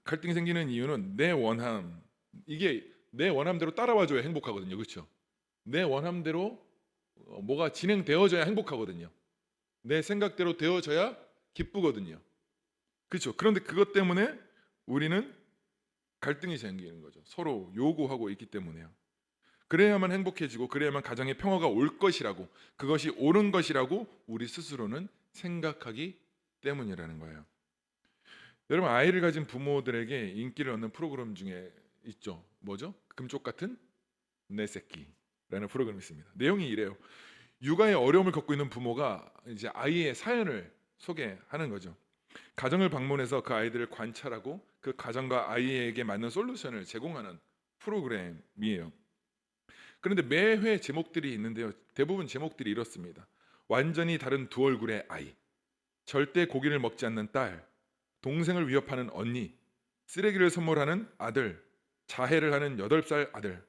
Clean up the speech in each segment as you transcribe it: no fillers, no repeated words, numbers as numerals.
갈등이 생기는 이유는 내 원함, 이게 내 원함대로 따라와줘야 행복하거든요. 그렇죠? 내 원함대로 뭐가 진행되어져야 행복하거든요. 내 생각대로 되어져야 기쁘거든요. 그렇죠? 그런데 그것 때문에 우리는 갈등이 생기는 거죠. 서로 요구하고 있기 때문에요. 그래야만 행복해지고 그래야만 가정에 평화가 올 것이라고, 그것이 옳은 것이라고 우리 스스로는 생각하기 때문이라는 거예요. 여러분, 아이를 가진 부모들에게 인기를 얻는 프로그램 중에 있죠. 뭐죠? 금쪽 같은 내 새끼라는 프로그램이 있습니다. 내용이 이래요. 육아에 어려움을 겪고 있는 부모가 이제 아이의 사연을 소개하는 거죠. 가정을 방문해서 그 아이들을 관찰하고 그 가정과 아이에게 맞는 솔루션을 제공하는 프로그램이에요. 그런데 매회 제목들이 있는데요. 대부분 제목들이 이렇습니다. 완전히 다른 두 얼굴의 아이, 절대 고기를 먹지 않는 딸, 동생을 위협하는 언니, 쓰레기를 선물하는 아들, 자해를 하는 8살 아들,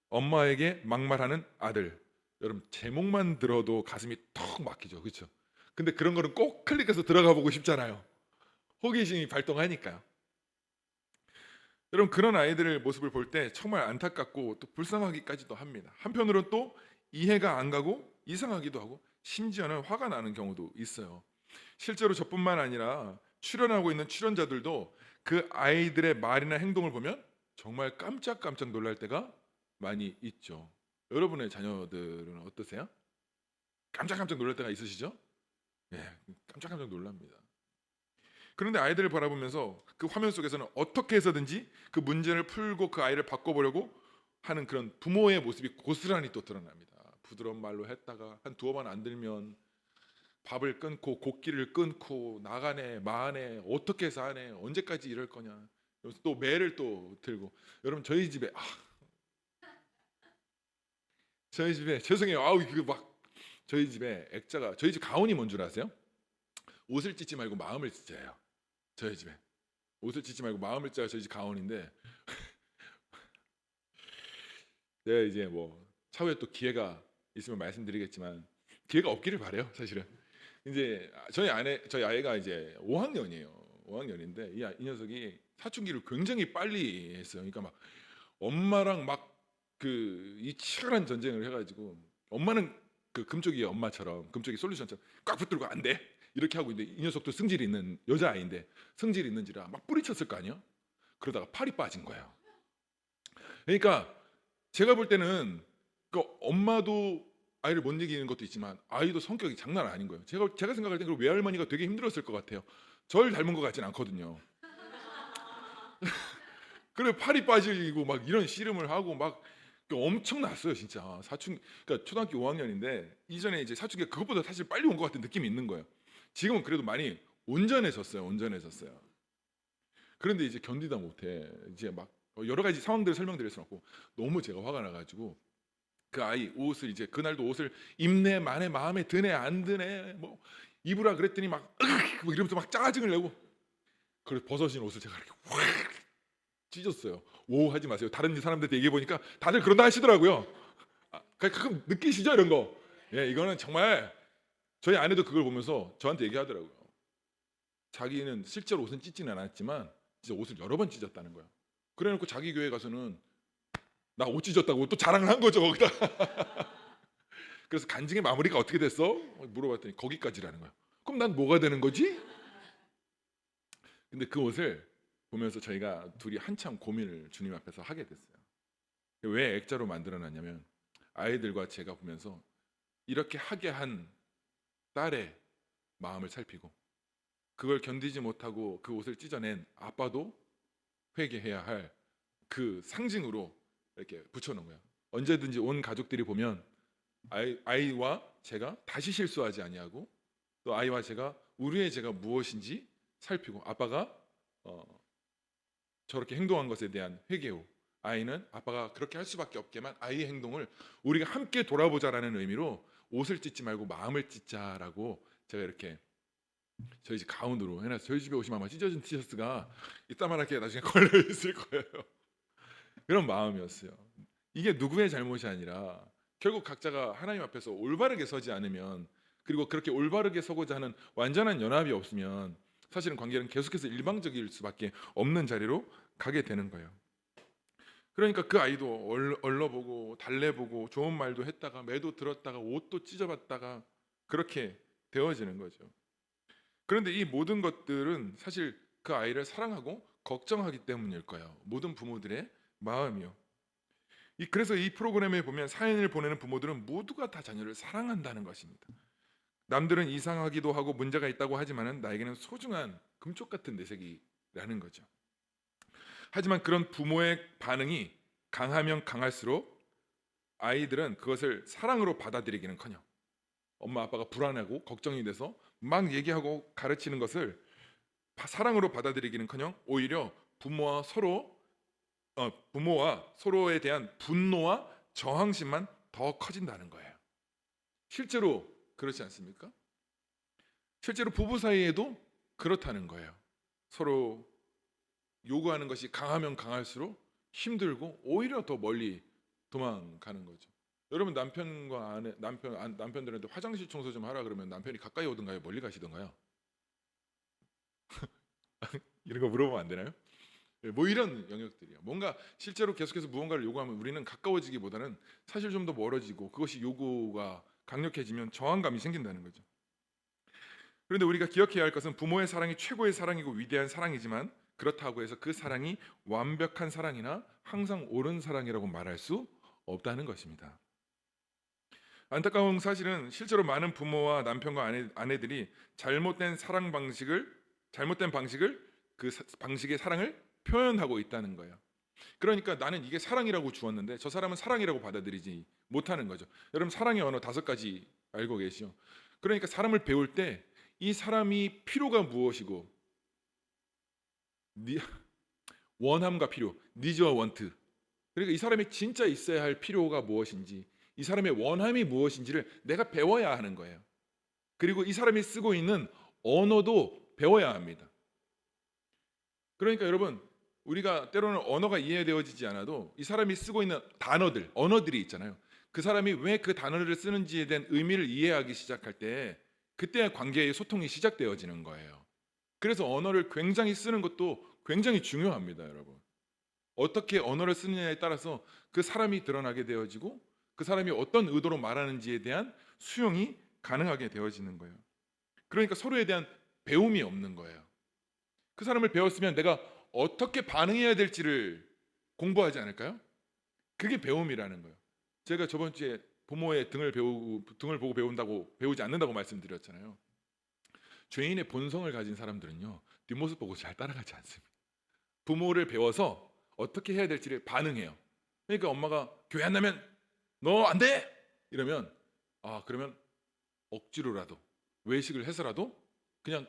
엄마에게 막말하는 아들. 여러분, 제목만 들어도 가슴이 턱 막히죠. 그렇죠? 근데 그런 거는 꼭 클릭해서 들어가 보고 싶잖아요. 호기심이 발동하니까요. 여러분, 그런 아이들의 모습을 볼 때 정말 안타깝고 또 불쌍하기까지도 합니다. 한편으로는 또 이해가 안 가고 이상하기도 하고 심지어는 화가 나는 경우도 있어요. 실제로 저뿐만 아니라 출연하고 있는 출연자들도 그 아이들의 말이나 행동을 보면 정말 깜짝깜짝 놀랄 때가 많이 있죠. 여러분의 자녀들은 어떠세요? 깜짝깜짝 놀랄 때가 있으시죠? 예, 깜짝깜짝 놀랍니다. 그런데 아이들을 바라보면서 그 화면 속에서는 어떻게 해서든지 그 문제를 풀고 그 아이를 바꿔보려고 하는 그런 부모의 모습이 고스란히 또 드러납니다. 부드러운 말로 했다가 한 두어 번 안 들면 밥을 끊고 곡기를 끊고 나가네 마네 어떻게 해서 하네 언제까지 이럴 거냐. 그래서 또 매를 또 들고. 여러분, 저희 집에 저희 집에 죄송해요. 아우 이거 막 저희 집에 액자가, 저희 집 가온이 뭔 줄 아세요? 옷을 찢지 말고 마음을 찢어요. 저희 집에 옷을 찢지 말고 마음을 찢어야 저희 집 가온인데, 내가 이제 뭐 차후에 또 기회가 있으면 말씀드리겠지만 기회가 없기를 바래요. 사실은 이제 저희 아이가 이제 5학년이에요. 5학년인데 이 녀석이 사춘기를 굉장히 빨리 했어요. 그러니까 막 엄마랑 막 그 이 치열한 전쟁을 해가지고, 엄마는 그 금쪽이 엄마처럼 금쪽이 솔루션처럼 꽉 붙들고 안 돼 이렇게 하고 있는데, 이 녀석도 승질이 있는 여자아이인데 승질이 있는지라 막 뿌리쳤을 거 아니에요. 그러다가 팔이 빠진 거예요. 그러니까 제가 볼 때는 그 엄마도 아이를 못 이기는 것도 있지만 아이도 성격이 장난 아닌 거예요. 제가 생각할 때는 그 외할머니가 되게 힘들었을 것 같아요. 절 닮은 것 같진 않거든요. 그래 팔이 빠지고 막 이런 씨름을 하고 막 엄청났어요 진짜. 그러니까 초등학교 5학년인데 이전에 이제 사춘기가 그것보다 사실 빨리 온 것 같은 느낌이 있는 거예요. 지금은 그래도 많이 온전해졌어요. 온전해졌어요. 그런데 이제 견디다 못해 이제 막 여러 가지 상황들을 설명드릴 수는 없고, 너무 제가 화가 나가지고 그 아이 옷을 이제 그날도 옷을 입네 마네 마음에 드네 안 드네 뭐 입으라 그랬더니 막 으악 뭐 이러면서 막 짜증을 내고, 그래서 벗어진 옷을 제가 이렇게 확 찢었어요. 오 하지 마세요. 다른 사람들한테 얘기해 보니까 다들 그런다 하시더라고요. 가끔 느끼시죠 이런 거? 예, 이거는 정말 저희 아내도 그걸 보면서 저한테 얘기하더라고요. 자기는 실제로 옷은 찢지는 않았지만 진짜 옷을 여러 번 찢었다는 거예요. 그래놓고 자기 교회 가서는 나 옷 찢었다고 또 자랑을 한 거죠 거기다. 그래서 간증의 마무리가 어떻게 됐어? 물어봤더니 거기까지라는 거예요. 그럼 난 뭐가 되는 거지? 근데 그 옷을 보면서 저희가 둘이 한참 고민을 주님 앞에서 하게 됐어요. 왜 액자로 만들어놨냐면 아이들과 제가 보면서 이렇게 하게 한 딸의 마음을 살피고, 그걸 견디지 못하고 그 옷을 찢어낸 아빠도 회개해야 할 그 상징으로 이렇게 붙여놓은 거예요. 언제든지 온 가족들이 보면 아이와 제가 다시 실수하지 아니하고, 또 아이와 제가 우리의 죄가 무엇인지 살피고, 아빠가 어, 저렇게 행동한 것에 대한 회개 후 아이는 아빠가 그렇게 할 수밖에 없게만 아이의 행동을 우리가 함께 돌아보자라는 의미로 옷을 찢지 말고 마음을 찢자라고 제가 이렇게 저희 집 가운으로 해놨어요. 저희 집에 오시면 아마 찢어진 티셔츠가 이따만하게 나중에 걸려 있을 거예요. 그런 마음이었어요. 이게 누구의 잘못이 아니라 결국 각자가 하나님 앞에서 올바르게 서지 않으면, 그리고 그렇게 올바르게 서고자 하는 완전한 연합이 없으면 사실은 관계는 계속해서 일방적일 수밖에 없는 자리로 가게 되는 거예요. 그러니까 그 아이도 얼러보고 달래보고 좋은 말도 했다가 매도 들었다가 옷도 찢어봤다가 그렇게 되어지는 거죠. 그런데 이 모든 것들은 사실 그 아이를 사랑하고 걱정하기 때문일 거예요. 모든 부모들의 마음이요. 그래서 이 프로그램에 보면 사연을 보내는 부모들은 모두가 다 자녀를 사랑한다는 것입니다. 남들은 이상하기도 하고 문제가 있다고 하지만은 나에게는 소중한 금쪽 같은 내색이라는 거죠. 하지만 그런 부모의 반응이 강하면 강할수록 아이들은 그것을 사랑으로 받아들이기는커녕 엄마 아빠가 불안하고 걱정이 돼서 막 얘기하고 가르치는 것을 사랑으로 받아들이기는커녕 오히려 부모와 서로에 대한 분노와 저항심만 더 커진다는 거예요. 실제로 그렇지 않습니까? 실제로 부부 사이에도 그렇다는 거예요. 서로 요구하는 것이 강하면 강할수록 힘들고 오히려 더 멀리 도망가는 거죠. 여러분 남편과 남편들한테 화장실 청소 좀 하라 그러면 남편이 가까이 오든가요, 멀리 가시던가요? 이런 거 물어보면 안 되나요? 뭐 이런 영역들이요. 뭔가 실제로 계속해서 무언가를 요구하면 우리는 가까워지기보다는 사실 좀 더 멀어지고 그것이 요구가 강력해지면 저항감이 생긴다는 거죠. 그런데 우리가 기억해야 할 것은 부모의 사랑이 최고의 사랑이고 위대한 사랑이지만 그렇다고 해서 그 사랑이 완벽한 사랑이나 항상 옳은 사랑이라고 말할 수 없다는 것입니다. 안타까운 사실은 실제로 많은 부모와 남편과 아내들이 잘못된 방식을 그 방식의 사랑을 표현하고 있다는 거예요. 그러니까 나는 이게 사랑이라고 주었는데 저 사람은 사랑이라고 받아들이지 못하는 거죠. 여러분 사랑의 언어 5가지 알고 계시죠? 그러니까 사람을 배울 때 이 사람이 필요가 무엇이고 원함과 필요, 니즈와 원트. 그러니까 이 사람이 진짜 있어야 할 필요가 무엇인지, 이 사람의 원함이 무엇인지를 내가 배워야 하는 거예요. 그리고 이 사람이 쓰고 있는 언어도 배워야 합니다. 그러니까 여러분 우리가 때로는 언어가 이해되어지지 않아도 이 사람이 쓰고 있는 언어들이 있잖아요. 그 사람이 왜 그 단어를 쓰는지에 대한 의미를 이해하기 시작할 때 그때 관계의 소통이 시작되어지는 거예요. 그래서 언어를 굉장히 쓰는 것도 굉장히 중요합니다, 여러분. 어떻게 언어를 쓰느냐에 따라서 그 사람이 드러나게 되어지고 그 사람이 어떤 의도로 말하는지에 대한 수용이 가능하게 되어지는 거예요. 그러니까 서로에 대한 배움이 없는 거예요. 그 사람을 배웠으면 내가 어떻게 반응해야 될지를 공부하지 않을까요? 그게 배움이라는 거예요. 제가 저번 주에 부모의 등을 보고 배우지 않는다고 말씀드렸잖아요. 죄인의 본성을 가진 사람들은요 뒷모습 보고 잘 따라가지 않습니다. 부모를 배워서 어떻게 해야 될지를 반응해요. 그러니까 엄마가 교회 안 나면 너 안 돼! 이러면 그러면 억지로라도 외식을 해서라도 그냥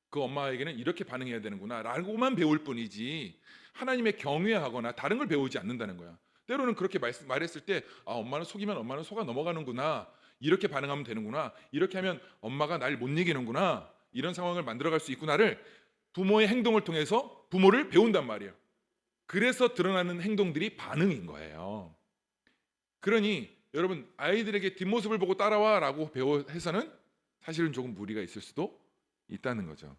그 엄마에게는 이렇게 반응해야 되는구나 라고만 배울 뿐이지 하나님의 경외하거나 다른 걸 배우지 않는다는 거야. 때로는 그렇게 말했을 때 엄마는 속이면 엄마는 속아 넘어가는구나, 이렇게 반응하면 되는구나, 이렇게 하면 엄마가 날 못 이기는구나, 이런 상황을 만들어갈 수 있구나를 부모의 행동을 통해서 부모를 배운단 말이에요. 그래서 드러나는 행동들이 반응인 거예요. 그러니 여러분 아이들에게 뒷모습을 보고 따라와 라고 해서는 사실은 조금 무리가 있을 수도 있다는 거죠.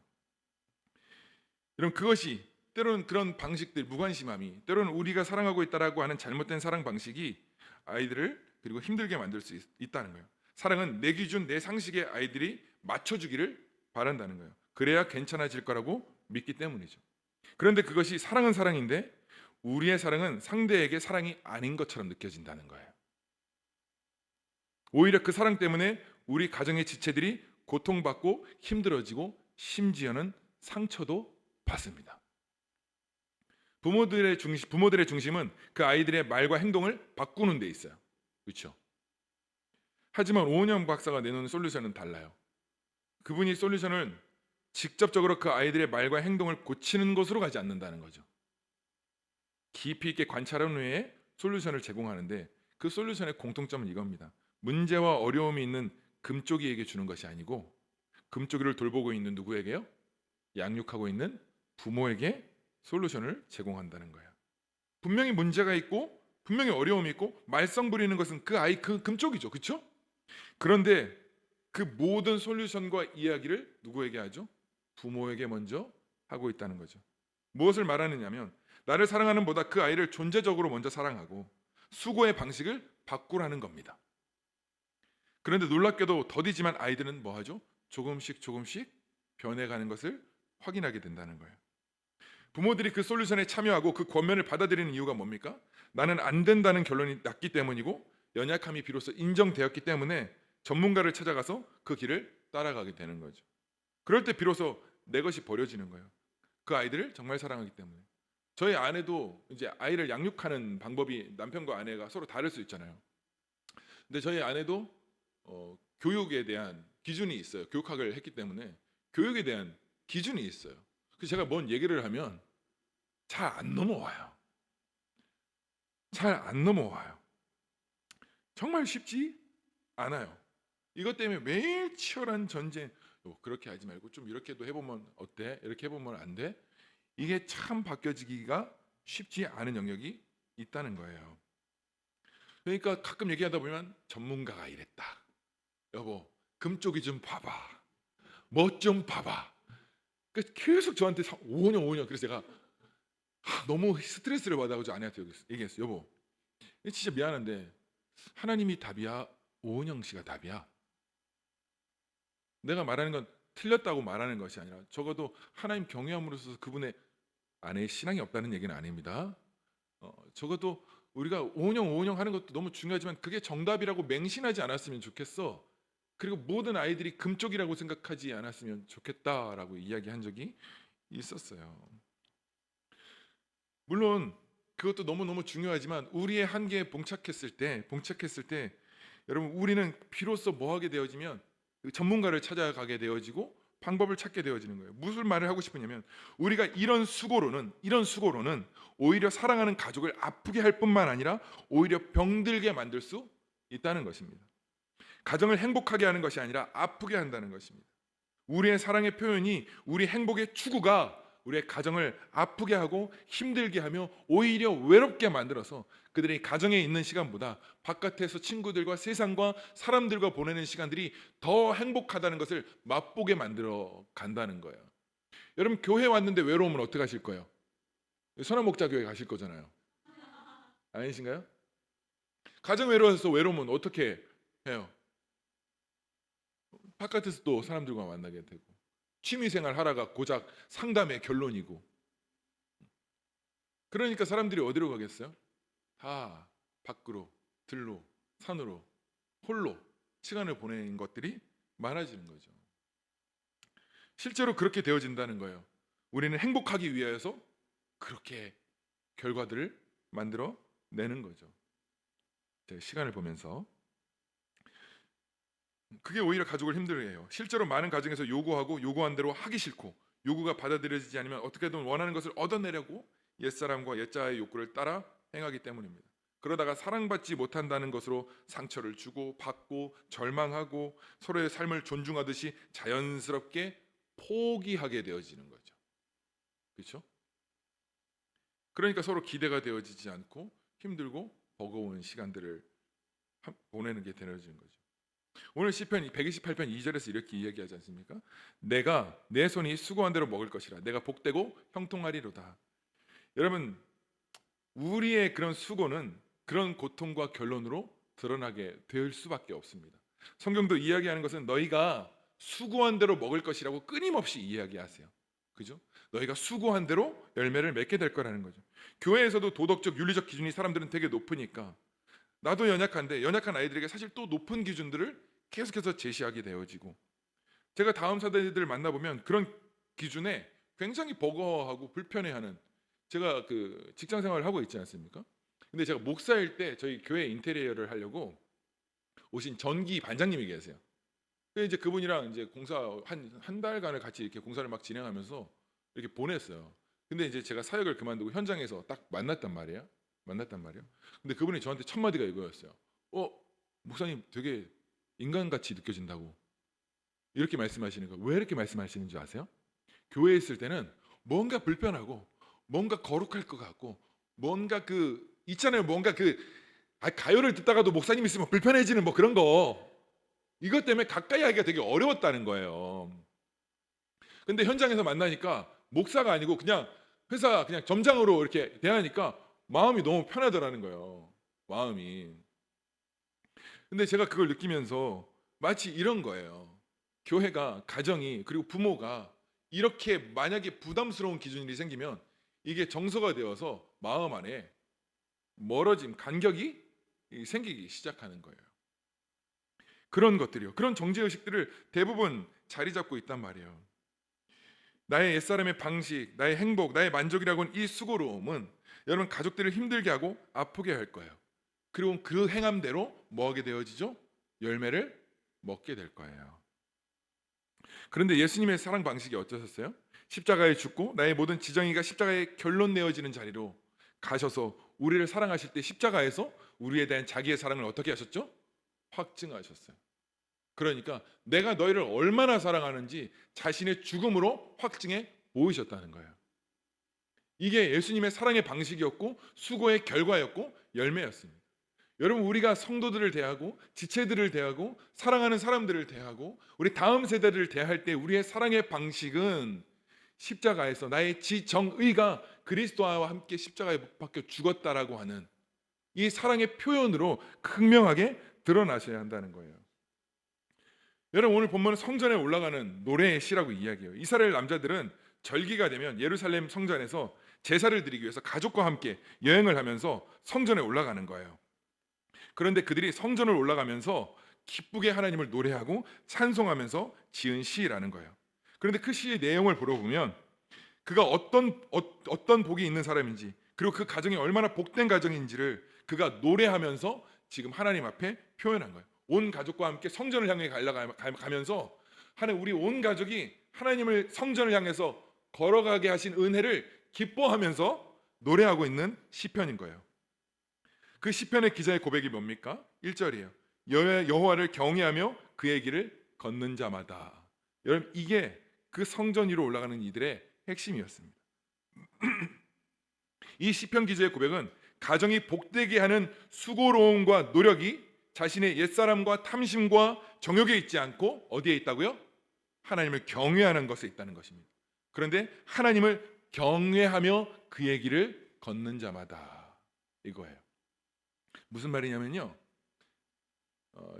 여러분 그것이 때로는 그런 방식들, 무관심함이 때로는 우리가 사랑하고 있다라고 하는 잘못된 사랑 방식이 아이들을 그리고 힘들게 만들 수 있다는 거예요. 사랑은 내 기준, 내 상식에 아이들이 맞춰주기를 바란다는 거예요. 그래야 괜찮아질 거라고 믿기 때문이죠. 그런데 그것이 사랑은 사랑인데 우리의 사랑은 상대에게 사랑이 아닌 것처럼 느껴진다는 거예요. 오히려 그 사랑 때문에 우리 가정의 지체들이 고통받고 힘들어지고 심지어는 상처도 받습니다. 부모들의 중심은 그 아이들의 말과 행동을 바꾸는 데 있어요. 그렇죠? 하지만 오은영 박사가 내놓은 솔루션은 달라요. 그분이 솔루션을 직접적으로 그 아이들의 말과 행동을 고치는 것으로 가지 않는다는 거죠. 깊이 있게 관찰한 후에 솔루션을 제공하는데 그 솔루션의 공통점은 이겁니다. 문제와 어려움이 있는 금쪽이에게 주는 것이 아니고 금쪽이를 돌보고 있는 누구에게요? 양육하고 있는 부모에게 솔루션을 제공한다는 거예요. 분명히 문제가 있고 분명히 어려움이 있고 말썽 부리는 것은 그 아이 그 금쪽이죠. 그렇죠? 그런데 그 모든 솔루션과 이야기를 누구에게 하죠? 부모에게 먼저 하고 있다는 거죠. 무엇을 말하느냐면 나를 사랑하는 보다 그 아이를 존재적으로 먼저 사랑하고 수고의 방식을 바꾸라는 겁니다. 그런데 놀랍게도 더디지만 아이들은 뭐 하죠? 조금씩 조금씩 변해가는 것을 확인하게 된다는 거예요. 부모들이 그 솔루션에 참여하고 그 권면을 받아들이는 이유가 뭡니까? 나는 안 된다는 결론이 났기 때문이고 연약함이 비로소 인정되었기 때문에 전문가를 찾아가서 그 길을 따라가게 되는 거죠. 그럴 때 비로소 내 것이 버려지는 거예요. 그 아이들을 정말 사랑하기 때문에. 저희 아내도 이제 아이를 양육하는 방법이 남편과 아내가 서로 다를 수 있잖아요. 근데 저희 아내도 교육에 대한 기준이 있어요. 교육학을 했기 때문에 교육에 대한 기준이 있어요. 그래서 제가 뭔 얘기를 하면 잘 안 넘어와요. 잘 안 넘어와요. 정말 쉽지 않아요. 이것 때문에 매일 치열한 전쟁. 그렇게 하지 말고 좀 이렇게도 해보면 어때? 이렇게 해보면 안 돼? 이게 참 바뀌어지기가 쉽지 않은 영역이 있다는 거예요. 그러니까 가끔 얘기하다 보면 전문가가 이랬다. 여보, 금쪽이 좀 봐봐. 멋 좀 봐봐. 그래서 계속 저한테 5년. 그래서 제가 너무 스트레스를 받아가지고 아내한테 얘기했어요. 여보, 진짜 미안한데 하나님이 답이야? 오은영 씨가 답이야? 내가 말하는 건 틀렸다고 말하는 것이 아니라 적어도 하나님 경외함으로써 그분의 아내의 신앙이 없다는 얘기는 아닙니다. 적어도 우리가 오은영 하는 것도 너무 중요하지만 그게 정답이라고 맹신하지 않았으면 좋겠어. 그리고 모든 아이들이 금쪽이라고 생각하지 않았으면 좋겠다라고 이야기한 적이 있었어요. 물론 그것도 너무너무 중요하지만 우리의 한계에 봉착했을 때 여러분 우리는 비로소 뭐 하게 되어지면 전문가를 찾아가게 되어지고 방법을 찾게 되어지는 거예요. 무슨 말을 하고 싶으냐면 우리가 이런 수고로는 오히려 사랑하는 가족을 아프게 할 뿐만 아니라 오히려 병들게 만들 수 있다는 것입니다. 가정을 행복하게 하는 것이 아니라 아프게 한다는 것입니다. 우리의 사랑의 표현이 우리 행복의 추구가 우리의 가정을 아프게 하고 힘들게 하며 오히려 외롭게 만들어서 그들이 가정에 있는 시간보다 바깥에서 친구들과 세상과 사람들과 보내는 시간들이 더 행복하다는 것을 맛보게 만들어 간다는 거예요. 여러분 교회 왔는데 외로우면 어떻게 하실 거예요? 선한 목자 교회 가실 거잖아요. 아니신가요? 가정 외로워서 외로우면 어떻게 해요? 바깥에서 또 사람들과 만나게 되고 취미생활 하다가 고작 상담의 결론이고 그러니까 사람들이 어디로 가겠어요? 다 밖으로 들로 산으로 홀로 시간을 보내는 것들이 많아지는 거죠. 실제로 그렇게 되어진다는 거예요. 우리는 행복하기 위해서 그렇게 결과들을 만들어 내는 거죠. 제가 시간을 보면서 그게 오히려 가족을 힘들게 해요. 실제로 많은 가정에서 요구하고 요구한 대로 하기 싫고 요구가 받아들여지지 않으면 어떻게든 원하는 것을 얻어내려고 옛사람과 옛자의 욕구를 따라 행하기 때문입니다. 그러다가 사랑받지 못한다는 것으로 상처를 주고 받고 절망하고 서로의 삶을 존중하듯이 자연스럽게 포기하게 되어지는 거죠. 그렇죠? 그러니까 서로 기대가 되어지지 않고 힘들고 버거운 시간들을 보내는 게 되어지는 거죠. 오늘 시편 128편 2절에서 이렇게 이야기하지 않습니까? 내가 내 손이 수고한 대로 먹을 것이라 내가 복되고 형통하리로다. 여러분 우리의 그런 수고는 그런 고통과 결론으로 드러나게 될 수밖에 없습니다. 성경도 이야기하는 것은 너희가 수고한 대로 먹을 것이라고 끊임없이 이야기하세요. 그죠? 너희가 수고한 대로 열매를 맺게 될 거라는 거죠. 교회에서도 도덕적 윤리적 기준이 사람들은 되게 높으니까 나도 연약한데 연약한 아이들에게 사실 또 높은 기준들을 계속해서 제시하게 되어지고 제가 다음 세대들 만나보면 그런 기준에 굉장히 버거워하고 불편해하는 제가 그 직장 생활을 하고 있지 않습니까? 근데 제가 목사일 때 저희 교회 인테리어를 하려고 오신 전기 반장님이 계세요. 그래서 이제 그분이랑 이제 공사 한 달간을 같이 이렇게 공사를 막 진행하면서 이렇게 보냈어요. 근데 이제 제가 사역을 그만두고 현장에서 딱 만났단 말이에요. 근데 그분이 저한테 첫 마디가 이거였어요. 목사님 되게 인간같이 느껴진다고 이렇게 말씀하시는 거. 왜 이렇게 말씀하시는 줄 아세요? 교회에 있을 때는 뭔가 불편하고 뭔가 거룩할 것 같고 뭔가 그 있잖아요. 뭔가 그 가요를 듣다가도 목사님 있으면 불편해지는 뭐 그런 거 이것 때문에 가까이 하기가 되게 어려웠다는 거예요. 근데 현장에서 만나니까 목사가 아니고 그냥 회사 그냥 점장으로 이렇게 대하니까 마음이 너무 편하더라는 거예요. 마음이. 근데 제가 그걸 느끼면서 마치 이런 거예요. 교회가, 가정이, 그리고 부모가 이렇게 만약에 부담스러운 기준이 생기면 이게 정서가 되어서 마음 안에 멀어짐, 간격이 생기기 시작하는 거예요. 그런 것들이요. 그런 정죄의식들을 대부분 자리 잡고 있단 말이에요. 나의 옛사람의 방식, 나의 행복, 나의 만족이라고 하는 이 수고로움은 여러분 가족들을 힘들게 하고 아프게 할 거예요. 그리고 그 행함대로 뭐 하게 되어지죠? 열매를 먹게 될 거예요. 그런데 예수님의 사랑 방식이 어떠셨어요? 십자가에 죽고 나의 모든 지정의가 십자가에 결론 내어지는 자리로 가셔서 우리를 사랑하실 때 십자가에서 우리에 대한 자기의 사랑을 어떻게 하셨죠? 확증하셨어요. 그러니까 내가 너희를 얼마나 사랑하는지 자신의 죽음으로 확증해 보이셨다는 거예요. 이게 예수님의 사랑의 방식이었고 수고의 결과였고 열매였습니다. 여러분, 우리가 성도들을 대하고 지체들을 대하고 사랑하는 사람들을 대하고 우리 다음 세대를 대할 때 우리의 사랑의 방식은 십자가에서 나의 지정의가 그리스도와 함께 십자가에 못 박혀 죽었다라고 하는 이 사랑의 표현으로 극명하게 드러나셔야 한다는 거예요. 여러분, 오늘 본문은 성전에 올라가는 노래의 시라고 이야기해요. 이스라엘 남자들은 절기가 되면 예루살렘 성전에서 제사를 드리기 위해서 가족과 함께 여행을 하면서 성전에 올라가는 거예요. 그런데 그들이 성전을 올라가면서 기쁘게 하나님을 노래하고 찬송하면서 지은 시라는 거예요. 그런데 그 시의 내용을 보면 그가 어떤 복이 있는 사람인지, 그리고 그 가정이 얼마나 복된 가정인지를 그가 노래하면서 지금 하나님 앞에 표현한 거예요. 온 가족과 함께 성전을 향해 가면서 하나님, 우리 온 가족이 하나님을 성전을 향해서 걸어가게 하신 은혜를 기뻐하면서 노래하고 있는 시편인 거예요. 그 시편의 기자의 고백이 뭡니까? 1절이에요. 여호와를 경외하며 그의 길을 걷는 자마다. 여러분, 이게 그 성전 위로 올라가는 이들의 핵심이었습니다. 이 시편 기자의 고백은 가정이 복되게 하는 수고로움과 노력이 자신의 옛사람과 탐심과 정욕에 있지 않고 어디에 있다고요? 하나님을 경외하는 것에 있다는 것입니다. 그런데 하나님을 경외하며 그의 길을 걷는 자마다, 이거예요. 무슨 말이냐면요,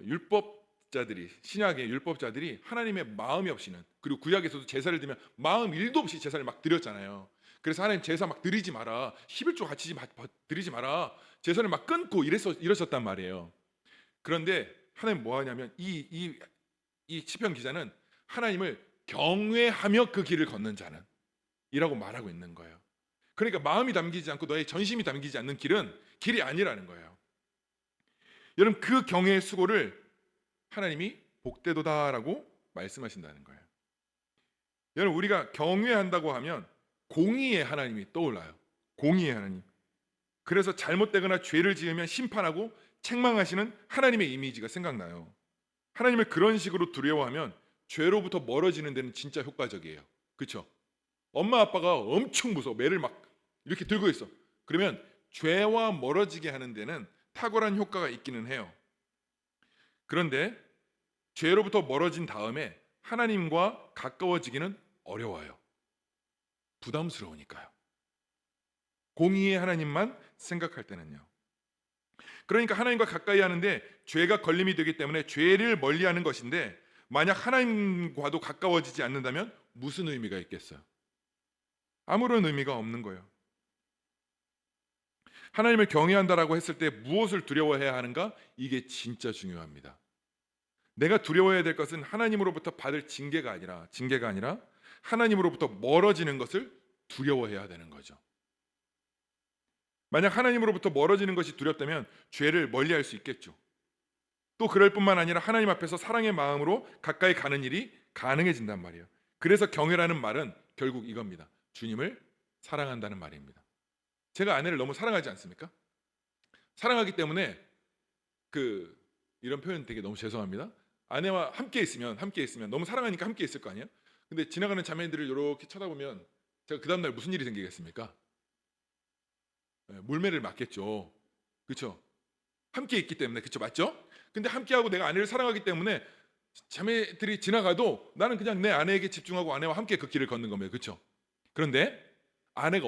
율법자들이, 신약의 율법자들이 하나님의 마음이 없이는, 그리고 구약에서도 제사를 드리면 마음 1도 없이 제사를 막 드렸잖아요. 그래서 하나님 제사 막 드리지 마라, 11조 같이 드리지 마라, 제사를 막 끊고 이러셨단 말이에요. 그런데 하나님 뭐 하냐면 이 시편 기자는 하나님을 경외하며 그 길을 걷는 자는 이라고 말하고 있는 거예요. 그러니까 마음이 담기지 않고 너의 전심이 담기지 않는 길은 길이 아니라는 거예요. 여러분, 그 경외의 수고를 하나님이 복되도다라고 말씀하신다는 거예요. 여러분, 우리가 경외한다고 하면 공의의 하나님이 떠올라요. 공의의 하나님. 그래서 잘못되거나 죄를 지으면 심판하고 책망하시는 하나님의 이미지가 생각나요. 하나님을 그런 식으로 두려워하면 죄로부터 멀어지는 데는 진짜 효과적이에요. 그렇죠? 엄마 아빠가 엄청 무서워, 매를 막 이렇게 들고 있어. 그러면 죄와 멀어지게 하는 데는 탁월한 효과가 있기는 해요. 그런데 죄로부터 멀어진 다음에 하나님과 가까워지기는 어려워요. 부담스러우니까요. 공의의 하나님만 생각할 때는요. 그러니까 하나님과 가까이 하는데 죄가 걸림이 되기 때문에 죄를 멀리하는 것인데, 만약 하나님과도 가까워지지 않는다면 무슨 의미가 있겠어요? 아무런 의미가 없는 거예요. 하나님을 경외한다라고 했을 때 무엇을 두려워해야 하는가? 이게 진짜 중요합니다. 내가 두려워해야 될 것은 하나님으로부터 받을 징계가 아니라 하나님으로부터 멀어지는 것을 두려워해야 되는 거죠. 만약 하나님으로부터 멀어지는 것이 두렵다면 죄를 멀리할 수 있겠죠. 또 그럴 뿐만 아니라 하나님 앞에서 사랑의 마음으로 가까이 가는 일이 가능해진단 말이에요. 그래서 경외라는 말은 결국 이겁니다. 주님을 사랑한다는 말입니다. 제가 아내를 너무 사랑하지 않습니까? 사랑하기 때문에 이런 표현 되게 너무 죄송합니다. 아내와 함께 있으면 너무 사랑하니까 함께 있을 거 아니에요? 근데 지나가는 자매들을 이렇게 쳐다보면 제가 그 다음날 무슨 일이 생기겠습니까? 물매를 맞겠죠. 그렇죠? 함께 있기 때문에. 그렇죠? 맞죠? 근데 함께하고 내가 아내를 사랑하기 때문에 자매들이 지나가도 나는 그냥 내 아내에게 집중하고 아내와 함께 그 길을 걷는 겁니다. 그렇죠? 그런데 아내가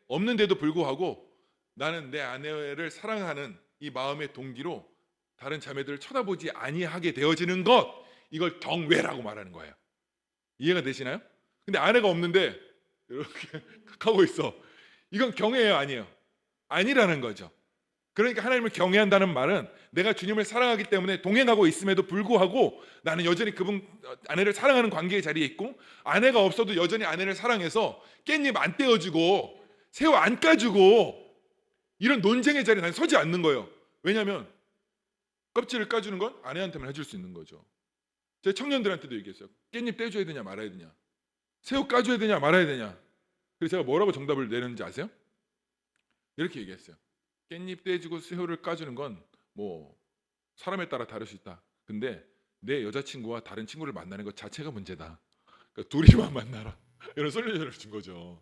없는데도 불구하고 나는 내 아내를 사랑하는 이 마음의 동기로 다른 자매들을 쳐다보지 아니하게 되어지는 것, 이걸 경외라고 말하는 거예요. 이해가 되시나요? 근데 아내가 없는데 이렇게 하고 있어. 이건 경외예요, 아니에요? 아니라는 거죠. 그러니까 하나님을 경외한다는 말은 내가 주님을 사랑하기 때문에 동행하고 있음에도 불구하고 나는 여전히 그분 아내를 사랑하는 관계의 자리에 있고, 아내가 없어도 여전히 아내를 사랑해서 깻잎 안 떼어주고 새우 안 까주고 이런 논쟁의 자리에 난 서지 않는 거예요. 왜냐하면 껍질을 까주는 건 아내한테만 해줄 수 있는 거죠. 제 청년들한테도 얘기했어요. 깻잎 떼줘야 되냐 말아야 되냐, 새우 까줘야 되냐 말아야 되냐. 그래서 제가 뭐라고 정답을 내렸는지 아세요? 이렇게 얘기했어요. 깻잎 떼주고 새우를 까주는 건 뭐 사람에 따라 다를 수 있다. 근데 내 여자친구와 다른 친구를 만나는 것 자체가 문제다. 그러니까 둘이만 만나라. 이런 솔루션을 준 거죠.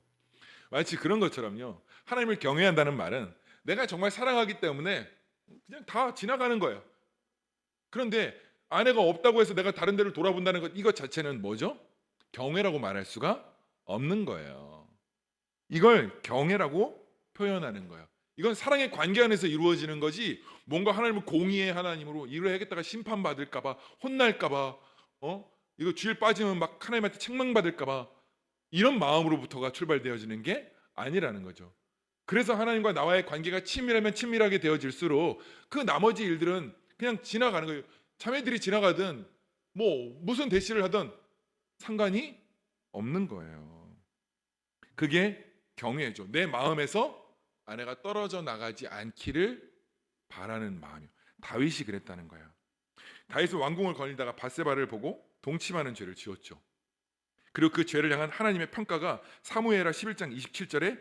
마치 그런 것처럼요. 하나님을 경외한다는 말은 내가 정말 사랑하기 때문에 그냥 다 지나가는 거예요. 그런데 아내가 없다고 해서 내가 다른 데를 돌아본다는 것, 이것 자체는 뭐죠? 경외라고 말할 수가 없는 거예요. 이걸 경외라고 표현하는 거예요. 이건 사랑의 관계 안에서 이루어지는 거지, 뭔가 하나님을 공의의 하나님으로 이걸 해야겠다가 심판받을까봐, 혼날까봐, 이거 쥐를 빠지면 막 하나님한테 책망받을까봐 이런 마음으로부터가 출발되어지는 게 아니라는 거죠. 그래서 하나님과 나와의 관계가 친밀하면 친밀하게 되어질수록 그 나머지 일들은 그냥 지나가는 거예요. 자매들이 지나가든 뭐 무슨 대시를 하든 상관이 없는 거예요. 그게 경외죠. 내 마음에서 아내가 떨어져 나가지 않기를 바라는 마음이요. 다윗이 그랬다는 거예요. 다윗은 왕궁을 거닐다가 밧세바를 보고 동침하는 죄를 지었죠. 그리고 그 죄를 향한 하나님의 평가가 사무엘하 11장 27절에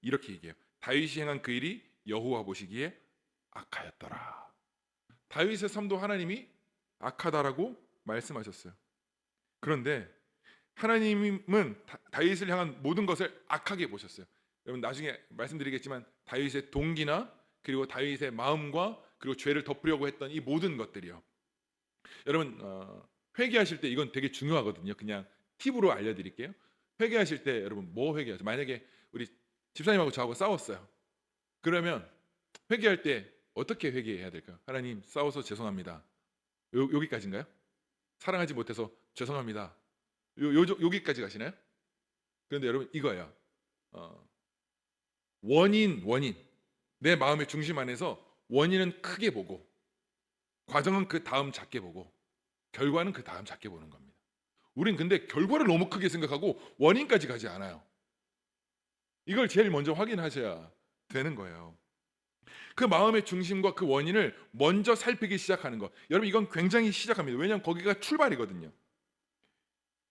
이렇게 얘기해요. 다윗이 행한 그 일이 여호와 보시기에 악하였더라. 다윗의 삶도 하나님이 악하다라고 말씀하셨어요. 그런데 하나님은 다윗을 향한 모든 것을 악하게 보셨어요. 여러분 나중에 말씀드리겠지만 다윗의 동기나 그리고 다윗의 마음과 그리고 죄를 덮으려고 했던 이 모든 것들이요. 여러분 회개하실 때 이건 되게 중요하거든요. 그냥 팁으로 알려드릴게요. 회개하실 때 여러분 뭐 회개하세요? 만약에 우리 집사님하고 저하고 싸웠어요. 그러면 회개할 때 어떻게 회개해야 될까요? 하나님 싸워서 죄송합니다. 여기까지인가요? 사랑하지 못해서 죄송합니다. 여기까지 가시나요? 그런데 여러분 이거예요. 원인 내 마음의 중심 안에서 원인은 크게 보고 과정은 그 다음 작게 보고 결과는 그 다음 작게 보는 겁니다. 우린 근데 결과를 너무 크게 생각하고 원인까지 가지 않아요. 이걸 제일 먼저 확인하셔야 되는 거예요. 그 마음의 중심과 그 원인을 먼저 살피기 시작하는 것. 여러분 이건 굉장히 시작합니다. 왜냐하면 거기가 출발이거든요.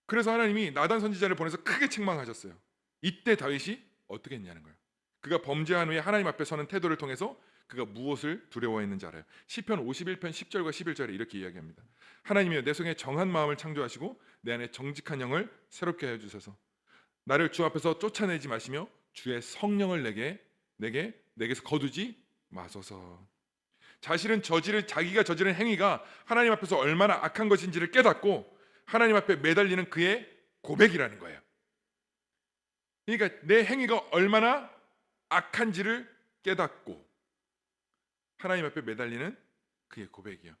그래서 하나님이 나단 선지자를 보내서 크게 책망하셨어요. 이때 다윗이 어떻게 했냐는 거예요. 그가 범죄한 후에 하나님 앞에 서는 태도를 통해서 그가 무엇을 두려워했는지 알아요. 시편 51편 10절과 11절에 이렇게 이야기합니다. 하나님이여 내 속에 정한 마음을 창조하시고 내 안에 정직한 영을 새롭게 하여 주소서. 나를 주 앞에서 쫓아내지 마시며 주의 성령을 내게서 거두지 마소서. 자기가 저지른 행위가 하나님 앞에서 얼마나 악한 것인지를 깨닫고 하나님 앞에 매달리는 그의 고백이라는 거예요. 그러니까 내 행위가 얼마나 악한지를 깨닫고 하나님 앞에 매달리는 그의 고백이요.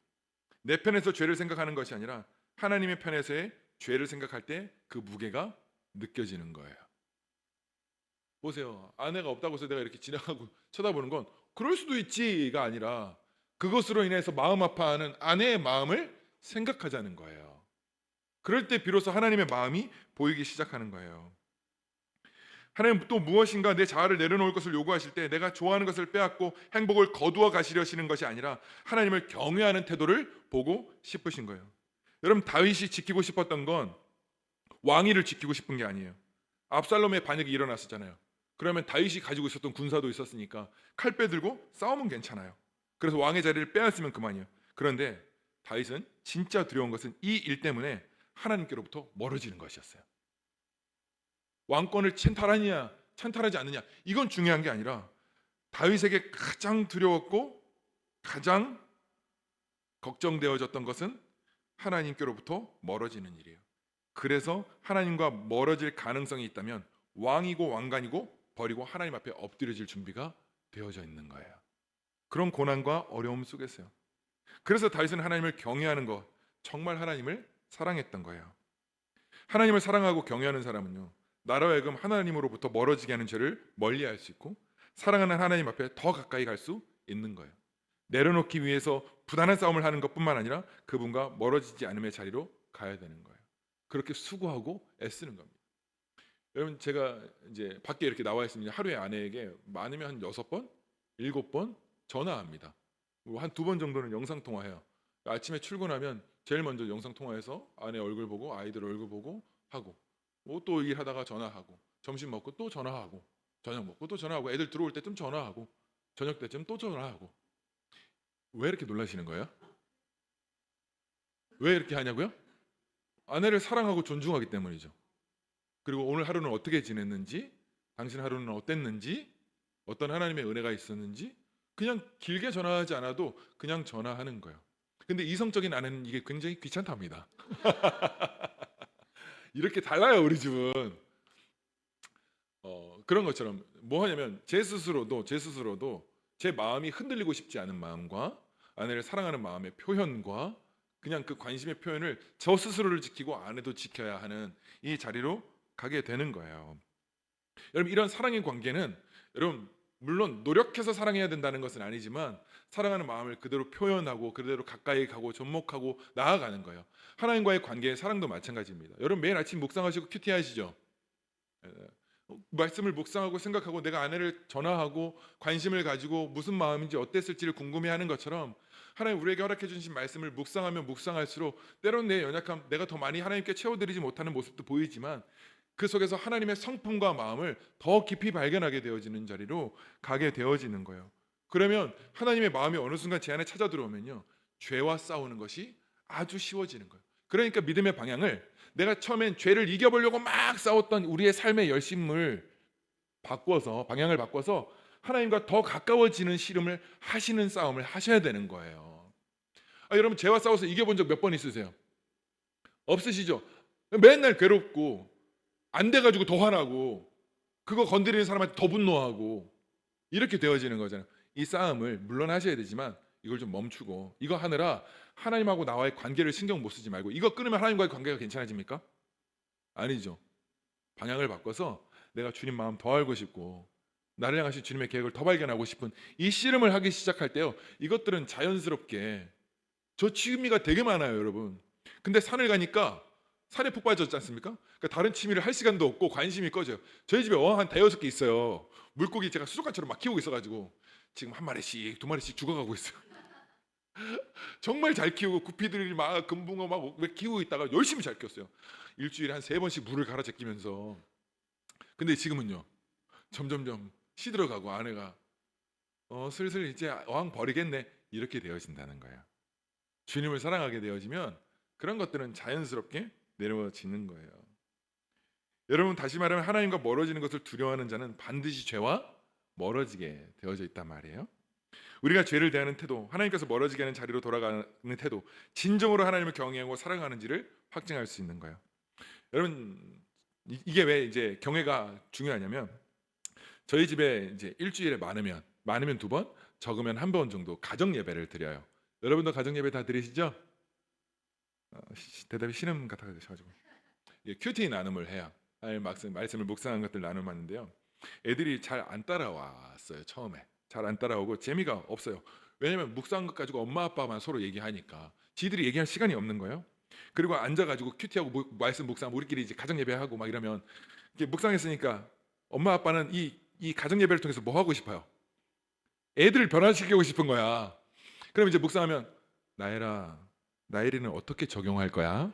내 편에서 죄를 생각하는 것이 아니라 하나님의 편에서의 죄를 생각할 때 그 무게가 느껴지는 거예요. 보세요. 아내가 없다고 해서 내가 이렇게 지나가고 쳐다보는 건 그럴 수도 있지가 아니라 그것으로 인해서 마음 아파하는 아내의 마음을 생각하자는 거예요. 그럴 때 비로소 하나님의 마음이 보이기 시작하는 거예요. 하나님 또 무엇인가 내 자아를 내려놓을 것을 요구하실 때 내가 좋아하는 것을 빼앗고 행복을 거두어 가시려시는 것이 아니라 하나님을 경외하는 태도를 보고 싶으신 거예요. 여러분 다윗이 지키고 싶었던 건 왕위를 지키고 싶은 게 아니에요. 압살롬의 반역이 일어났었잖아요. 그러면 다윗이 가지고 있었던 군사도 있었으니까 칼 빼들고 싸우면 괜찮아요. 그래서 왕의 자리를 빼앗으면 그만이에요. 그런데 다윗은 진짜 두려운 것은 이 일 때문에 하나님께로부터 멀어지는 것이었어요. 왕권을 찬탈하지 않느냐 이건 중요한 게 아니라 다윗에게 가장 두려웠고 가장 걱정되어졌던 것은 하나님께로부터 멀어지는 일이에요. 그래서 하나님과 멀어질 가능성이 있다면 왕이고 왕관이고 버리고 하나님 앞에 엎드려질 준비가 되어져 있는 거예요. 그런 고난과 어려움 속에서요. 그래서 다윗은 하나님을 경외하는 것, 정말 하나님을 사랑했던 거예요. 하나님을 사랑하고 경외하는 사람은요, 나로 하여금 하나님으로부터 멀어지게 하는 죄를 멀리할 수 있고 사랑하는 하나님 앞에 더 가까이 갈 수 있는 거예요. 내려놓기 위해서 부단한 싸움을 하는 것뿐만 아니라 그분과 멀어지지 않음의 자리로 가야 되는 거예요. 그렇게 수고하고 애쓰는 겁니다. 여러분, 제가 이제 밖에 이렇게 나와 있으면 하루에 아내에게 많으면 한 6번, 7번 전화합니다. 한 2번 정도는 영상 통화해요. 아침에 출근하면 제일 먼저 영상 통화해서 아내 얼굴 보고 아이들 얼굴 보고 하고, 뭐 또 일하다가 전화하고, 점심 먹고 또 전화하고, 저녁 먹고 또 전화하고, 애들 들어올 때쯤 전화하고, 저녁 때쯤 또 전화하고. 왜 이렇게 놀라시는 거예요? 왜 이렇게 하냐고요? 아내를 사랑하고 존중하기 때문이죠. 그리고 오늘 하루는 어떻게 지냈는지, 당신 하루는 어땠는지, 어떤 하나님의 은혜가 있었는지 그냥 길게 전화하지 않아도 그냥 전화하는 거예요. 근데 이성적인 아내는 이게 굉장히 귀찮답니다. 이렇게 달라요, 우리 집은. 그런 것처럼 뭐 하냐면 제 스스로도 제 마음이 흔들리고 싶지 않은 마음과 아내를 사랑하는 마음의 표현과 그냥 그 관심의 표현을 저 스스로를 지키고 아내도 지켜야 하는 이 자리로 가게 되는 거예요. 여러분, 이런 사랑의 관계는 여러분 물론 노력해서 사랑해야 된다는 것은 아니지만 사랑하는 마음을 그대로 표현하고 그대로 가까이 가고 접목하고 나아가는 거예요. 하나님과의 관계의 사랑도 마찬가지입니다. 여러분 매일 아침 묵상하시고 큐티 하시죠? 말씀을 묵상하고 생각하고 내가 아내를 전화하고 관심을 가지고 무슨 마음인지 어땠을지를 궁금해하는 것처럼 하나님 우리에게 허락해 주신 말씀을 묵상하면 묵상할수록 때론 내 연약함, 내가 더 많이 하나님께 채워드리지 못하는 모습도 보이지만 그 속에서 하나님의 성품과 마음을 더 깊이 발견하게 되어지는 자리로 가게 되어지는 거예요. 그러면 하나님의 마음이 어느 순간 제 안에 찾아 들어오면요, 죄와 싸우는 것이 아주 쉬워지는 거예요. 그러니까 믿음의 방향을 내가 처음엔 죄를 이겨보려고 막 싸웠던 우리의 삶의 열심을 바꿔서 방향을 바꿔서 하나님과 더 가까워지는 씨름을 하시는 싸움을 하셔야 되는 거예요. 여러분 죄와 싸워서 이겨본 적 몇 번 있으세요? 없으시죠? 맨날 괴롭고 안 돼가지고 더 화나고 그거 건드리는 사람한테 더 분노하고 이렇게 되어지는 거잖아요. 이 싸움을 물론 하셔야 되지만 이걸 좀 멈추고 이거 하느라 하나님하고 나와의 관계를 신경 못 쓰지 말고 이거 끊으면 하나님과의 관계가 괜찮아집니까? 아니죠. 방향을 바꿔서 내가 주님 마음 더 알고 싶고 나를 향하신 주님의 계획을 더 발견하고 싶은 이 씨름을 하기 시작할 때요, 이것들은 자연스럽게 저 취미가 되게 많아요, 여러분. 근데 산을 가니까 살에 푹 빠졌지 않습니까? 그러니까 다른 취미를 할 시간도 없고 관심이 꺼져요. 저희 집에 어항 한 5-6개 있어요. 물고기 제가 수족관처럼 막 키우고 있어가지고 지금 1마리씩 2마리씩 죽어가고 있어요. 정말 잘 키우고 구피들이 막 금붕어 막 키우고 있다가 열심히 잘 키웠어요. 일주일에 한 3번씩 물을 갈아 제끼면서. 근데 지금은요, 점점점 시들어가고 아내가 슬슬 이제 어항 버리겠네 이렇게 되어진다는 거예요. 주님을 사랑하게 되어지면 그런 것들은 자연스럽게 내려지는 거예요. 여러분, 다시 말하면 하나님과 멀어지는 것을 두려워하는 자는 반드시 죄와 멀어지게 되어져 있단 말이에요. 우리가 죄를 대하는 태도, 하나님께서 멀어지게 하는 자리로 돌아가는 태도, 진정으로 하나님을 경외하고 사랑하는지를 확증할 수 있는 거예요. 여러분, 이게 왜 이제 경외가 중요하냐면 저희 집에 이제 일주일에 많으면 2번, 적으면 1번 정도 가정 예배를 드려요. 여러분도 가정 예배 다 드리시죠? 대답이 신음 같아가지고 큐티 나눔을 해요. 말씀을 묵상한 것들 나눔하는데요. 애들이 잘 안 따라왔어요. 처음에 잘 안 따라오고 재미가 없어요. 왜냐면 묵상한 것 가지고 엄마 아빠만 서로 얘기하니까 지들이 얘기할 시간이 없는 거예요. 그리고 앉아가지고 큐티하고 말씀 묵상 우리끼리 이제 가정 예배하고 막 이러면 이렇게 묵상했으니까 엄마 아빠는 이 가정 예배를 통해서 뭐 하고 싶어요? 애들을 변화시키고 싶은 거야. 그럼 이제 묵상하면 나엘이는 어떻게 적용할 거야?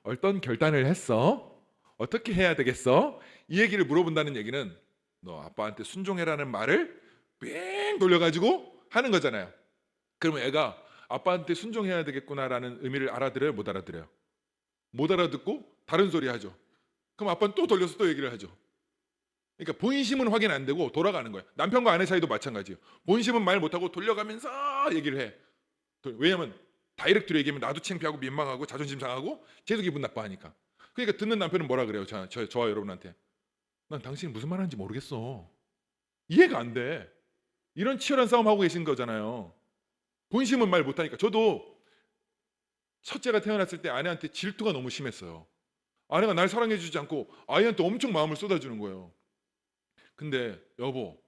어떤 결단을 했어? 어떻게 해야 되겠어? 이 얘기를 물어본다는 얘기는 너 아빠한테 순종해라는 말을 뺑 돌려가지고 하는 거잖아요. 그러면 애가 아빠한테 순종해야 되겠구나라는 의미를 알아들어요? 못 알아들어요? 못 알아듣고 다른 소리 하죠. 그럼 아빠는 또 돌려서 또 얘기를 하죠. 그러니까 본심은 확인 안 되고 돌아가는 거예요. 남편과 아내 사이도 마찬가지예요. 본심은 말 못하고 돌려가면서 얘기를 해. 왜냐면 다이렉트로 얘기하면 나도 창피하고 민망하고 자존심 상하고 쟤도 기분 나빠하니까. 그러니까 듣는 남편은 뭐라 그래요? 저와 여러분한테. 난 당신이 무슨 말하는지 모르겠어. 이해가 안 돼. 이런 치열한 싸움 하고 계신 거잖아요. 본심은 말 못하니까. 저도 첫째가 태어났을 때 아내한테 질투가 너무 심했어요. 아내가 날 사랑해 주지 않고 아이한테 엄청 마음을 쏟아주는 거예요. 근데 여보,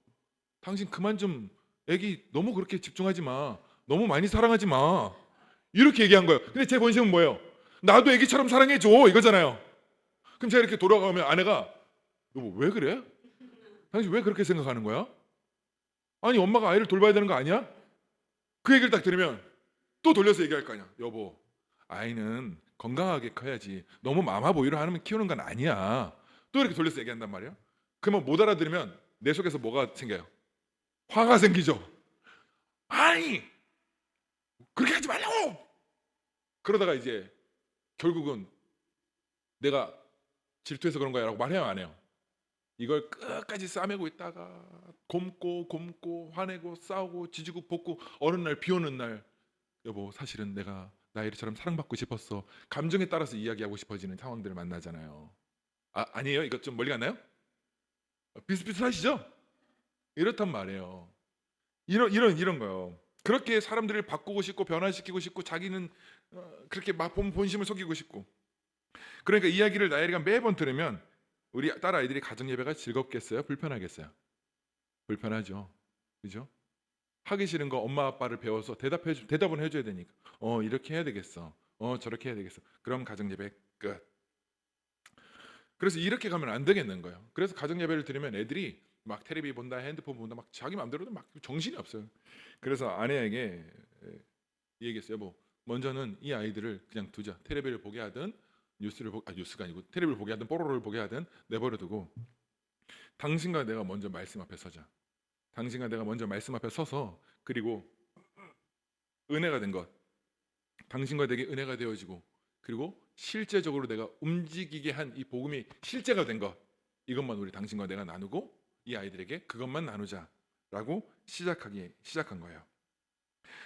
당신 그만 좀 애기 너무 그렇게 집중하지 마. 너무 많이 사랑하지 마. 이렇게 얘기한 거예요. 근데 제 본심은 뭐예요? 나도 애기처럼 사랑해 줘 이거잖아요. 그럼 제가 이렇게 돌아가면 아내가 여보 왜 그래? 당신 왜 그렇게 생각하는 거야? 아니 엄마가 아이를 돌봐야 되는 거 아니야? 그 얘기를 딱 들으면 또 돌려서 얘기할 거 아니야. 여보, 아이는 건강하게 커야지. 너무 마마보이로 하면 키우는 건 아니야. 또 이렇게 돌려서 얘기한단 말이야. 그러면 못 알아들으면 내 속에서 뭐가 생겨요? 화가 생기죠. 아니 그렇게 하지 말라고. 그러다가 이제 결국은 내가 질투해서 그런 거야 라고 말해요 안 해요? 이걸 끝까지 싸매고 있다가 곰고 화내고 싸우고 지지고 볶고 어느 날 비 오는 날 여보 사실은 내가 나이처럼 사랑받고 싶었어. 감정에 따라서 이야기하고 싶어지는 상황들을 만나잖아요. 아니에요? 이거 좀 멀리 갔나요? 비슷비슷하시죠? 이렇단 말이에요. 이런 거요. 그렇게 사람들을 바꾸고 싶고 변화시키고 싶고 자기는 그렇게 막 본심을 속이고 싶고. 그러니까 이야기를 나엘이가 매번 들으면 우리 딸 아이들이 가정 예배가 즐겁겠어요? 불편하겠어요? 불편하죠. 그죠? 하기 싫은 거 엄마 아빠를 배워서 대답은 해줘야 되니까. 이렇게 해야 되겠어. 저렇게 해야 되겠어. 그럼 가정 예배 끝. 그래서 이렇게 가면 안 되겠는 거예요. 그래서 가정 예배를 드리면 애들이 막 텔레비 본다, 핸드폰 본다, 막 자기 마음대로도 막 정신이 없어요. 그래서 아내에게 얘기했어요. 여보, 먼저는 이 아이들을 그냥 두자. 텔레비를 보게 하든 뉴스가 아니고 텔레비를 보게 하든 뽀로로를 보게 하든 내버려 두고 당신과 내가 먼저 말씀 앞에 서자. 당신과 내가 먼저 말씀 앞에 서서 그리고 은혜가 된 것, 당신과 내게 은혜가 되어지고 그리고 실제적으로 내가 움직이게 한 이 복음이 실제가 된 것, 이것만 우리 당신과 내가 나누고 이 아이들에게 그것만 나누자라고 시작한 거예요.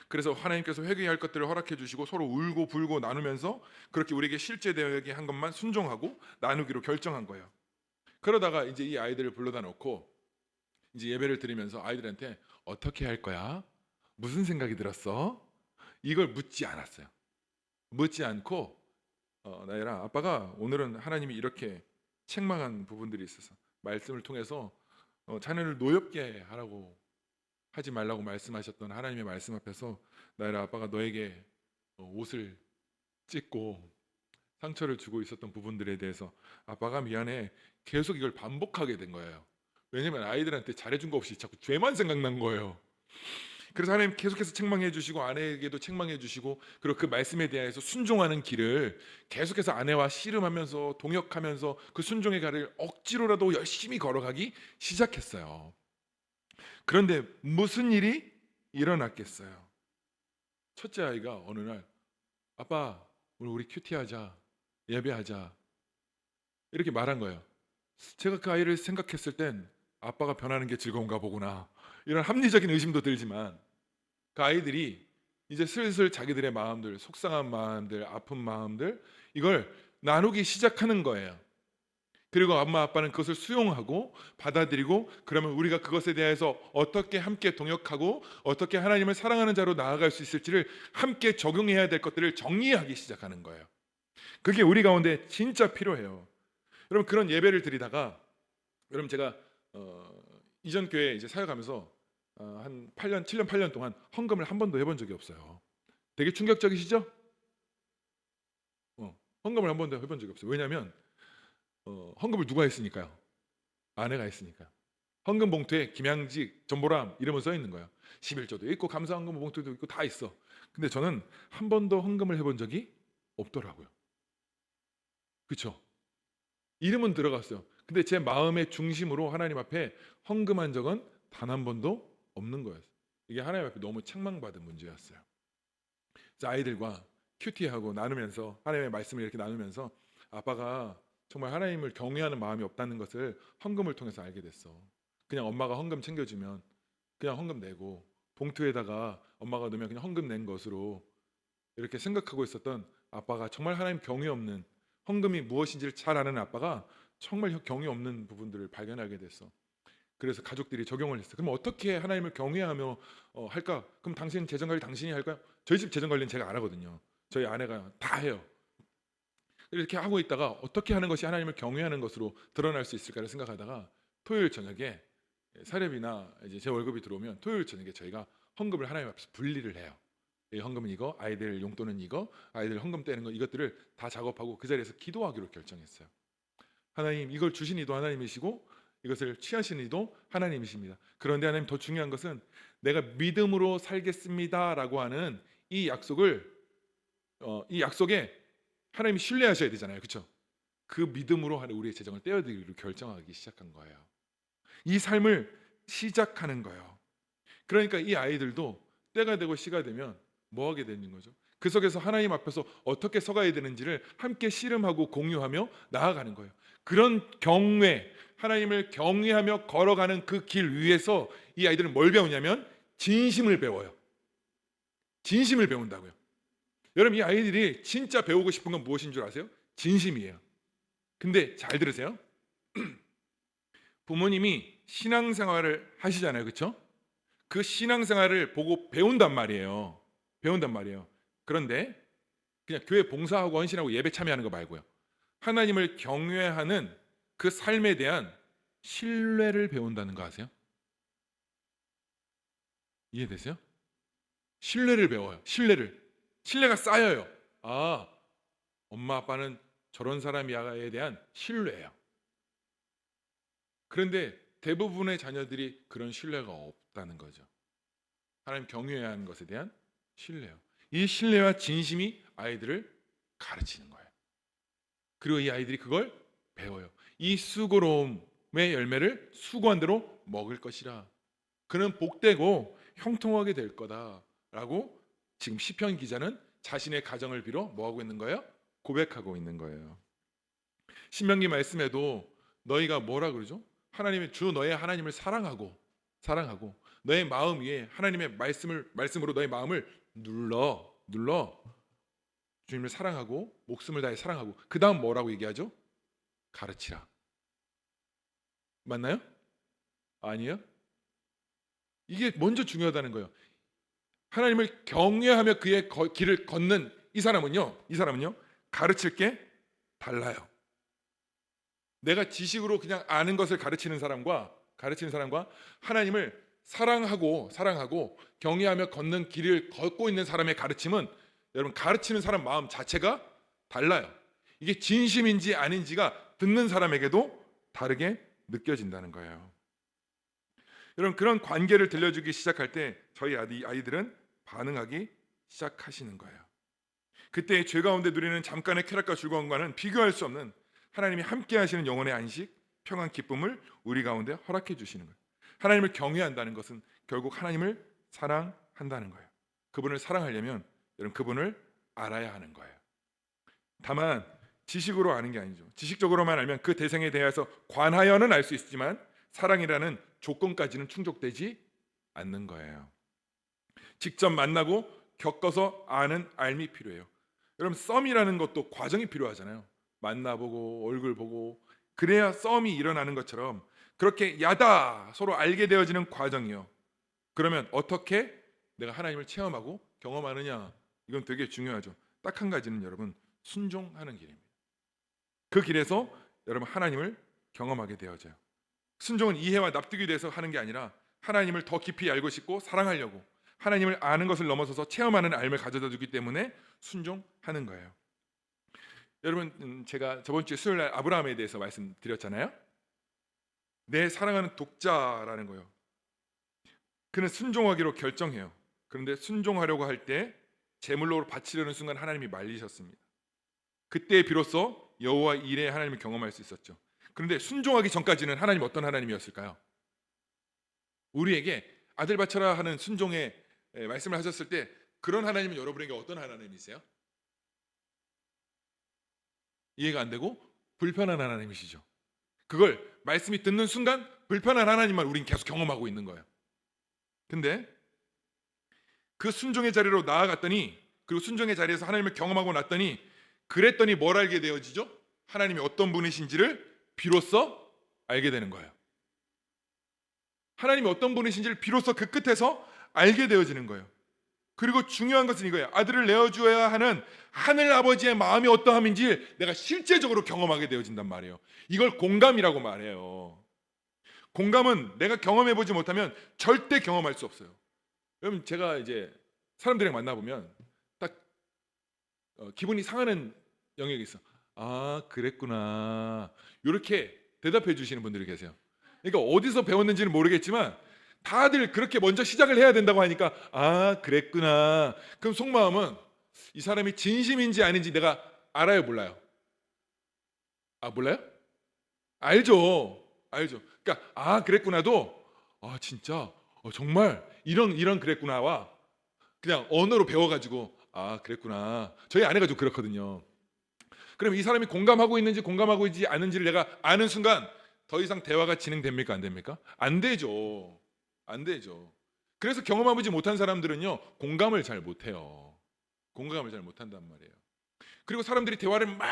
그래서 하나님께서 회개할 것들을 허락해 주시고 서로 울고 불고 나누면서 그렇게 우리에게 실제되게 한 것만 순종하고 나누기로 결정한 거예요. 그러다가 이제 이 아이들을 불러다 놓고 이제 예배를 드리면서 아이들한테 어떻게 할 거야? 무슨 생각이 들었어? 이걸 묻지 않았어요. 묻지 않고 나열아, 아빠가 오늘은 하나님이 이렇게 책망한 부분들이 있어서 말씀을 통해서 자녀를 노엽게 하라고 하지 말라고 말씀하셨던 하나님의 말씀 앞에서 나열아, 아빠가 너에게 옷을 찢고 상처를 주고 있었던 부분들에 대해서 아빠가 미안해 계속 이걸 반복하게 된 거예요. 왜냐면 아이들한테 잘해준 거 없이 자꾸 죄만 생각난 거예요. 그래서 하나님 계속해서 책망해 주시고 아내에게도 책망해 주시고 그리고 그 말씀에 대해서 순종하는 길을 계속해서 아내와 씨름하면서 동역하면서 그 순종의 길을 억지로라도 열심히 걸어가기 시작했어요. 그런데 무슨 일이 일어났겠어요? 첫째 아이가 어느 날 아빠 오늘 우리 큐티하자 예배하자 이렇게 말한 거예요. 제가 그 아이를 생각했을 땐 아빠가 변하는 게 즐거운가 보구나 이런 합리적인 의심도 들지만 그 아이들이 이제 슬슬 자기들의 마음들, 속상한 마음들, 아픈 마음들 이걸 나누기 시작하는 거예요. 그리고 엄마 아빠는 그것을 수용하고 받아들이고 그러면 우리가 그것에 대해서 어떻게 함께 동역하고 어떻게 하나님을 사랑하는 자로 나아갈 수 있을지를 함께 적용해야 될 것들을 정리하기 시작하는 거예요. 그게 우리 가운데 진짜 필요해요. 여러분 그런 예배를 드리다가 여러분 제가 이전 교회에 이제 사역하면서 한 8년, 7년, 8년 동안 헌금을 한 번도 해본 적이 없어요. 되게 충격적이시죠? 헌금을 한 번도 해본 적이 없어요. 왜냐하면 헌금을 누가 했으니까요? 아내가 했으니까. 헌금 봉투에 김양직, 전보람 이름은 써 있는 거예요. 11조도 있고 감사헌금 봉투도 있고 다 있어. 근데 저는 한 번도 헌금을 해본 적이 없더라고요. 그렇죠? 이름은 들어갔어요. 근데 제 마음의 중심으로 하나님 앞에 헌금한 적은 단 한 번도 없는 거였어요. 이게 하나님 앞에 너무 책망받은 문제였어요. 아이들과 큐티하고 나누면서 하나님의 말씀을 이렇게 나누면서 아빠가 정말 하나님을 경외하는 마음이 없다는 것을 헌금을 통해서 알게 됐어. 그냥 엄마가 헌금 챙겨주면 그냥 헌금 내고 봉투에다가 엄마가 넣으면 그냥 헌금 낸 것으로 이렇게 생각하고 있었던 아빠가 정말 하나님 경외 없는, 헌금이 무엇인지를 잘 아는 아빠가 정말 경외 없는 부분들을 발견하게 됐어. 그래서 가족들이 적용을 했어. 그럼 어떻게 하나님을 경외하며 할까? 그럼 당신 재정관리 당신이 할까요? 저희 집 재정관리는 제가 안 하거든요. 저희 아내가 다 해요. 이렇게 하고 있다가 어떻게 하는 것이 하나님을 경외하는 것으로 드러날 수 있을까를 생각하다가 토요일 저녁에 사례비나 이제 제 월급이 들어오면 토요일 저녁에 저희가 헌금을 하나님 앞에서 분리를 해요. 이 헌금은 이거, 아이들 용돈은 이거, 아이들 헌금 떼는 거, 이것들을 다 작업하고 그 자리에서 기도하기로 결정했어요. 하나님, 이걸 주신 이도 하나님이시고 이것을 취하신 이도 하나님이십니다. 그런데 하나님, 더 중요한 것은 내가 믿음으로 살겠습니다라고 하는 이 약속을 이 약속에 하나님이 신뢰하셔야 되잖아요, 그렇죠? 그 믿음으로 우리의 재정을 떼어드리기로 결정하기 시작한 거예요. 이 삶을 시작하는 거예요. 그러니까 이 아이들도 때가 되고 시가 되면 뭐 하게 되는 거죠? 그 속에서 하나님 앞에서 어떻게 서가야 되는지를 함께 씨름하고 공유하며 나아가는 거예요. 그런 경외, 하나님을 경외하며 걸어가는 그 길 위에서 이 아이들은 뭘 배우냐면 진심을 배워요. 진심을 배운다고요. 여러분, 이 아이들이 진짜 배우고 싶은 건 무엇인 줄 아세요? 진심이에요. 근데 잘 들으세요. 부모님이 신앙생활을 하시잖아요, 그렇죠? 그 신앙생활을 보고 배운단 말이에요. 배운단 말이에요. 그런데 그냥 교회 봉사하고 헌신하고 예배 참여하는 거 말고요, 하나님을 경외하는 그 삶에 대한 신뢰를 배운다는 거 아세요? 이해되세요? 신뢰를 배워요. 신뢰가 쌓여요. 아, 엄마 아빠는 저런 사람이야에 대한 신뢰예요. 그런데 대부분의 자녀들이 그런 신뢰가 없다는 거죠. 하나님 경외해야 하는 것에 대한 신뢰요. 이 신뢰와 진심이 아이들을 가르치는 거예요. 그리고 이 아이들이 그걸 배워요. 이 수고로움의 열매를 수고한 대로 먹을 것이라. 그는 복되고 형통하게 될 거다라고 지금 시편 기자는 자신의 가정을 빌어 뭐 하고 있는 거예요? 고백하고 있는 거예요. 신명기 말씀에도 너희가 뭐라 그러죠? 하나님의 주 너의 하나님을 사랑하고 너의 마음 위에 하나님의 말씀으로 너의 마음을 눌러 주님을 사랑하고 목숨을 다해 사랑하고, 그 다음 뭐라고 얘기하죠? 가르치라. 맞나요? 아니에요? 이게 먼저 중요하다는 거예요. 하나님을 경외하며 그의 길을 걷는 이 사람은요 가르칠 게 달라요. 내가 지식으로 그냥 아는 것을 가르치는 사람과 하나님을 사랑하고 경외하며 걷는 길을 걷고 있는 사람의 가르침은, 여러분, 가르치는 사람 마음 자체가 달라요. 이게 진심인지 아닌지가 듣는 사람에게도 다르게 느껴진다는 거예요. 여러분, 그런 관계를 들려주기 시작할 때 저희 아이들은 반응하기 시작하시는 거예요. 그때 죄 가운데 누리는 잠깐의 쾌락과 즐거움과는 비교할 수 없는 하나님이 함께 하시는 영혼의 안식, 평안, 기쁨을 우리 가운데 허락해 주시는 거예요. 하나님을 경외한다는 것은 결국 하나님을 사랑한다는 거예요. 그분을 사랑하려면 여러분, 그분을 알아야 하는 거예요. 다만 지식으로 아는 게 아니죠. 지식적으로만 알면 그 대상에 대해서 관하여는 알 수 있지만 사랑이라는 조건까지는 충족되지 않는 거예요. 직접 만나고 겪어서 아는 알미 필요해요. 여러분, 썸이라는 것도 과정이 필요하잖아요. 만나보고 얼굴 보고 그래야 썸이 일어나는 것처럼 그렇게 야다 서로 알게 되어지는 과정이요. 그러면 어떻게 내가 하나님을 체험하고 경험하느냐, 이건 되게 중요하죠. 딱 한 가지는 여러분, 순종하는 길입니다. 그 길에서 여러분 하나님을 경험하게 되어져요. 순종은 이해와 납득이 돼서 하는 게 아니라 하나님을 더 깊이 알고 싶고 사랑하려고, 하나님을 아는 것을 넘어서서 체험하는 삶을 가져다 주기 때문에 순종하는 거예요. 여러분, 제가 저번 주에 수요일 날 아브라함에 대해서 말씀드렸잖아요. 내 사랑하는 독자라는 거예요. 그는 순종하기로 결정해요. 그런데 순종하려고 할 때 제물로 바치려는 순간 하나님이 말리셨습니다. 그때 비로소 여호와 일의 하나님을 경험할 수 있었죠. 그런데 순종하기 전까지는 하나님 어떤 하나님이었을까요? 우리에게 아들 바쳐라 하는 순종의 말씀을 하셨을 때 그런 하나님은 여러분에게 어떤 하나님이세요? 이해가 안 되고 불편한 하나님이시죠. 그걸 말씀이 듣는 순간 불편한 하나님만 우린 계속 경험하고 있는 거예요. 근데 그 순종의 자리로 나아갔더니 그리고 순종의 자리에서 하나님을 경험하고 났더니 그랬더니 뭘 알게 되어지죠? 하나님이 어떤 분이신지를 비로소 알게 되는 거예요. 하나님이 어떤 분이신지를 비로소 그 끝에서 알게 되어지는 거예요. 그리고 중요한 것은 이거예요. 아들을 내어주어야 하는 하늘 아버지의 마음이 어떠함인지 내가 실제적으로 경험하게 되어진단 말이에요. 이걸 공감이라고 말해요. 공감은 내가 경험해보지 못하면 절대 경험할 수 없어요. 여러분, 제가 이제 사람들이랑 만나보면 딱 기분이 상하는 영역이 있어. 아, 그랬구나. 이렇게 대답해 주시는 분들이 계세요. 그러니까 어디서 배웠는지는 모르겠지만 다들 그렇게 먼저 시작을 해야 된다고 하니까 아, 그랬구나. 그럼 속마음은 이 사람이 진심인지 아닌지 내가 알아요, 몰라요? 아, 몰라요? 알죠. 알죠. 그러니까 아, 그랬구나도 아, 진짜 정말 이런 그랬구나와 그냥 언어로 배워가지고 아, 그랬구나. 저희 아내가 좀 그렇거든요. 그럼 이 사람이 공감하고 있는지 공감하고 있지 않은지를 내가 아는 순간 더 이상 대화가 진행됩니까? 안 됩니까? 안 되죠. 안 되죠. 그래서 경험해보지 못한 사람들은요, 공감을 잘 못해요. 공감을 잘 못한단 말이에요. 그리고 사람들이 대화를 막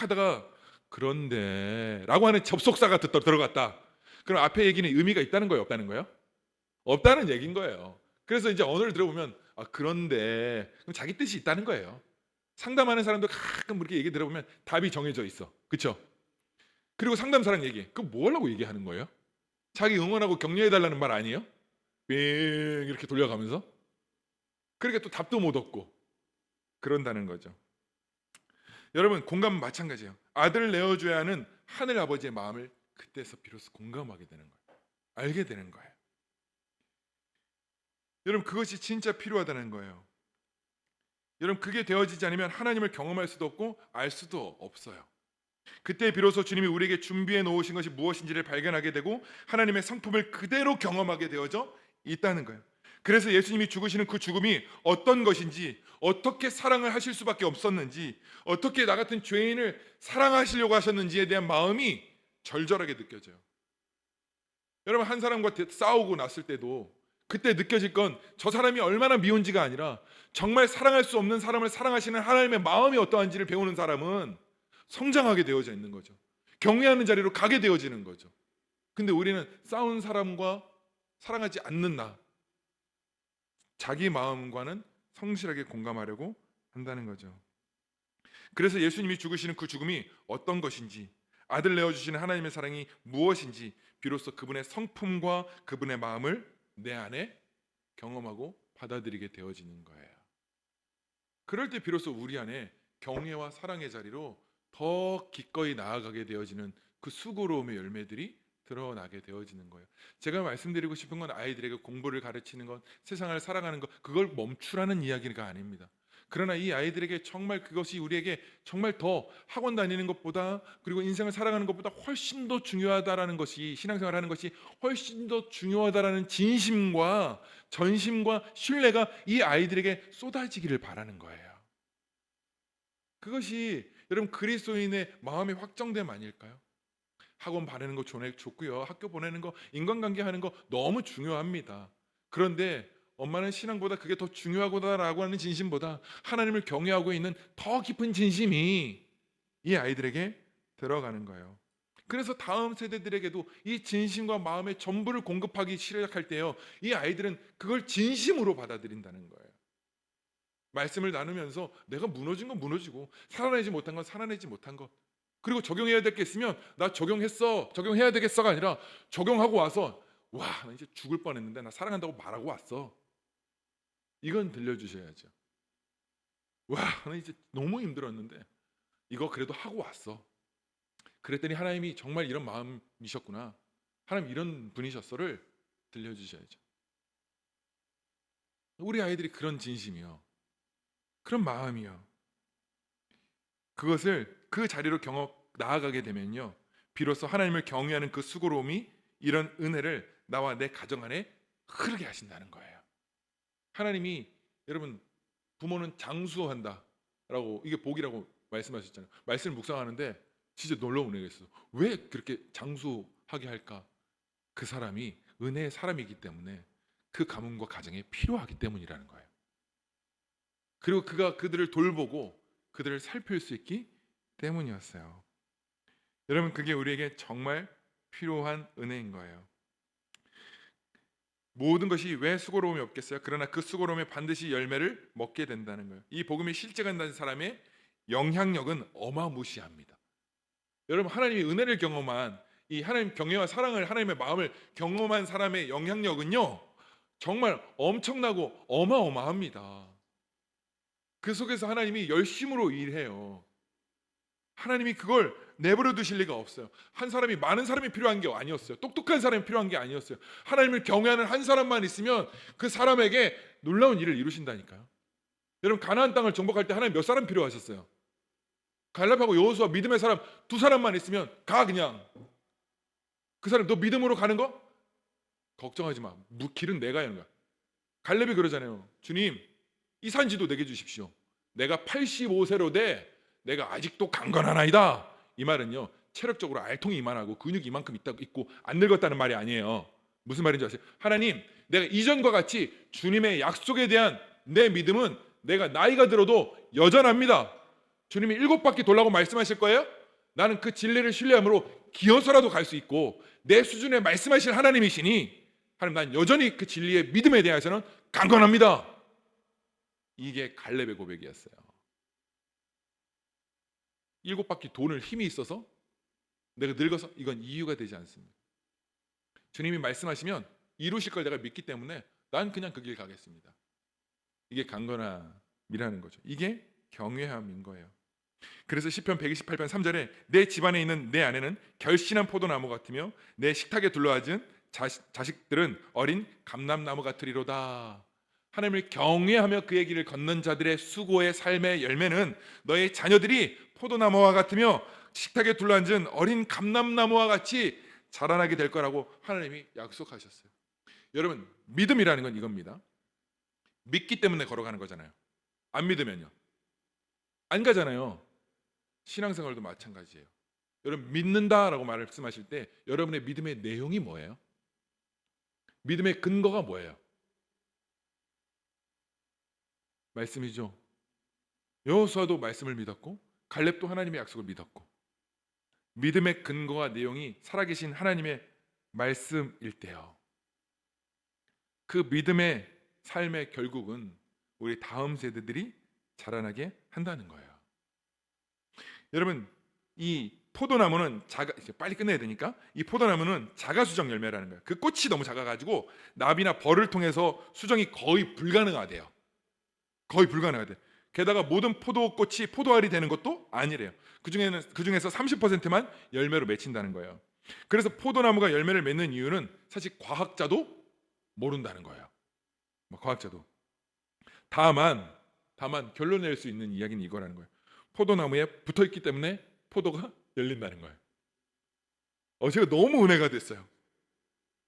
하다가 그런데 라고 하는 접속사가 들어갔다. 그럼 앞에 얘기는 의미가 있다는 거예요, 없다는 거예요? 없다는 얘기인 거예요. 그래서 이제 언어를 들어보면 아, 그런데 그럼 자기 뜻이 있다는 거예요. 상담하는 사람도 가끔 그렇게 얘기 들어보면 답이 정해져 있어. 그렇죠? 그리고 상담사랑 얘기. 그거 뭐 하려고 얘기하는 거예요? 자기 응원하고 격려해 달라는 말 아니에요? 빙 이렇게 돌려가면서 그러니까 또 답도 못 얻고 그런다는 거죠. 여러분, 공감은 마찬가지예요. 아들을 내어줘야 하는 하늘 아버지의 마음을 그때서 비로소 공감하게 되는 거예요. 알게 되는 거예요. 여러분, 그것이 진짜 필요하다는 거예요. 여러분, 그게 되어지지 않으면 하나님을 경험할 수도 없고 알 수도 없어요. 그때 비로소 주님이 우리에게 준비해 놓으신 것이 무엇인지를 발견하게 되고 하나님의 성품을 그대로 경험하게 되어져 있다는 거예요. 그래서 예수님이 죽으시는 그 죽음이 어떤 것인지, 어떻게 사랑을 하실 수밖에 없었는지, 어떻게 나 같은 죄인을 사랑하시려고 하셨는지에 대한 마음이 절절하게 느껴져요. 여러분, 한 사람과 싸우고 났을 때도 그때 느껴질 건 저 사람이 얼마나 미운지가 아니라 정말 사랑할 수 없는 사람을 사랑하시는 하나님의 마음이 어떠한지를 배우는 사람은 성장하게 되어져 있는 거죠. 경외하는 자리로 가게 되어지는 거죠. 근데 우리는 싸운 사람과 사랑하지 않는 나, 자기 마음과는 성실하게 공감하려고 한다는 거죠. 그래서 예수님이 죽으시는 그 죽음이 어떤 것인지, 아들 내어주시는 하나님의 사랑이 무엇인지 비로소 그분의 성품과 그분의 마음을 내 안에 경험하고 받아들이게 되어지는 거예요. 그럴 때 비로소 우리 안에 경외와 사랑의 자리로 더 기꺼이 나아가게 되어지는 그 수고로움의 열매들이 드러나게 되어지는 거예요. 제가 말씀드리고 싶은 건 아이들에게 공부를 가르치는 것, 세상을 살아가는 것, 그걸 멈추라는 이야기가 아닙니다. 그러나 이 아이들에게 정말 그것이 우리에게 정말 더 학원 다니는 것보다, 그리고 인생을 살아가는 것보다 훨씬 더 중요하다라는 것이, 신앙생활하는 것이 훨씬 더 중요하다라는 진심과 전심과 신뢰가 이 아이들에게 쏟아지기를 바라는 거예요. 그것이 여러분 그리스도인의 마음의 확정됨 아닐까요? 학원 보내는 거 좋고요. 학교 보내는 거, 인간관계 하는 거 너무 중요합니다. 그런데 엄마는 신앙보다 그게 더 중요하구나라고 하는 진심보다 하나님을 경외하고 있는 더 깊은 진심이 이 아이들에게 들어가는 거예요. 그래서 다음 세대들에게도 이 진심과 마음의 전부를 공급하기 시작할 때요, 이 아이들은 그걸 진심으로 받아들인다는 거예요. 말씀을 나누면서 내가 무너진 건 무너지고 살아내지 못한 건 살아내지 못한 것, 그리고 적용해야 될 게 있으면 나 적용했어, 적용해야 되겠어가 아니라 적용하고 와서 와, 나 이제 죽을 뻔했는데 나 사랑한다고 말하고 왔어. 이건 들려주셔야죠. 와, 나 이제 너무 힘들었는데 이거 그래도 하고 왔어. 그랬더니 하나님이 정말 이런 마음이셨구나, 하나님 이런 분이셨어를 들려주셔야죠. 우리 아이들이 그런 진심이요, 그런 마음이요, 그것을 그 자리로 나아가게 되면요, 비로소 하나님을 경외하는 그 수고로움이 이런 은혜를 나와 내 가정 안에 흐르게 하신다는 거예요. 하나님이, 여러분, 부모는 장수한다라고, 이게 복이라고 말씀하셨잖아요. 말씀을 묵상하는데 진짜 놀라운 은혜가 있어요. 왜 그렇게 장수하게 할까? 그 사람이 은혜의 사람이기 때문에 그 가문과 가정에 필요하기 때문이라는 거예요. 그리고 그가 그들을 돌보고 그들을 살필 수 있기 때문이었어요. 여러분, 그게 우리에게 정말 필요한 은혜인 거예요. 모든 것이 왜 수고로움이 없겠어요? 그러나 그 수고로움에 반드시 열매를 먹게 된다는 거예요. 이 복음이 실제간다는 사람의 영향력은 어마무시합니다. 여러분, 하나님이 은혜를 경험한, 이 하나님 경외와 사랑을, 하나님의 마음을 경험한 사람의 영향력은요 정말 엄청나고 어마어마합니다. 그 속에서 하나님이 열심으로 일해요. 하나님이 그걸 내버려 두실 리가 없어요. 한 사람이, 많은 사람이 필요한 게 아니었어요. 똑똑한 사람이 필요한 게 아니었어요. 하나님을 경외하는 한 사람만 있으면 그 사람에게 놀라운 일을 이루신다니까요. 여러분, 가나안 땅을 정복할 때 하나님 몇 사람 필요하셨어요? 갈렙하고 여호수아, 믿음의 사람 두 사람만 있으면 가. 그냥 그 사람, 너 믿음으로 가는 거? 걱정하지 마. 길은 내가 하는 거야. 갈렙이 그러잖아요. 주님, 이 산지도 내게 주십시오. 내가 85세로 돼 내가 아직도 강건하나이다. 이 말은요 체력적으로 알통이 이만하고 근육이 이만큼 있고 안 늙었다는 말이 아니에요. 무슨 말인지 아세요? 하나님, 내가 이전과 같이 주님의 약속에 대한 내 믿음은 내가 나이가 들어도 여전합니다. 주님이 7바퀴 돌라고 말씀하실 거예요? 나는 그 진리를 신뢰함으로 기어서라도 갈 수 있고 내 수준에 말씀하실 하나님이시니 하나님, 난 여전히 그 진리의 믿음에 대해서는 강건합니다. 이게 갈렙의 고백이었어요. 7바퀴 도는 힘이 있어서 내가 늙어서 이건 이유가 되지 않습니다. 주님이 말씀하시면 이루실 걸 내가 믿기 때문에 난 그냥 그 길 가겠습니다. 이게 강건함이라는 거죠. 이게 경외함인 거예요. 그래서 시편 128편 3절에 내 집안에 있는 내 아내는 결신한 포도나무 같으며 내 식탁에 둘러앉은 자식들은 어린 감람나무 같으리로다. 하나님을 경외하며 그의 길을 걷는 자들의 수고의 삶의 열매는 너의 자녀들이 포도나무와 같으며 식탁에 둘러앉은 어린 감람나무와 같이 자라나게 될 거라고 하나님이 약속하셨어요. 여러분, 믿음이라는 건 이겁니다. 믿기 때문에 걸어가는 거잖아요. 안 믿으면요 안 가잖아요. 신앙생활도 마찬가지예요. 여러분, 믿는다라고 말씀하실 때 여러분의 믿음의 내용이 뭐예요? 믿음의 근거가 뭐예요? 말씀이죠. 여호수아도 말씀을 믿었고 갈렙도 하나님의 약속을 믿었고, 믿음의 근거와 내용이 살아계신 하나님의 말씀일 때요, 그 믿음의 삶의 결국은 우리 다음 세대들이 자라나게 한다는 거예요. 여러분, 이 포도나무는 이제 빨리 끝내야 되니까, 이 포도나무는 자가수정 열매라는 거예요. 그 꽃이 너무 작아가지고 나비나 벌을 통해서 수정이 거의 불가능하대요. 거의 불가능하대. 게다가 모든 포도꽃이 포도알이 되는 것도 아니래요. 그중에서 30%만 열매로 맺힌다는 거예요. 그래서 포도나무가 열매를 맺는 이유는 사실 과학자도 모른다는 거예요. 과학자도. 다만 결론 낼 수 있는 이야기는 이거라는 거예요. 포도나무에 붙어있기 때문에 포도가 열린다는 거예요. 제가 너무 은혜가 됐어요.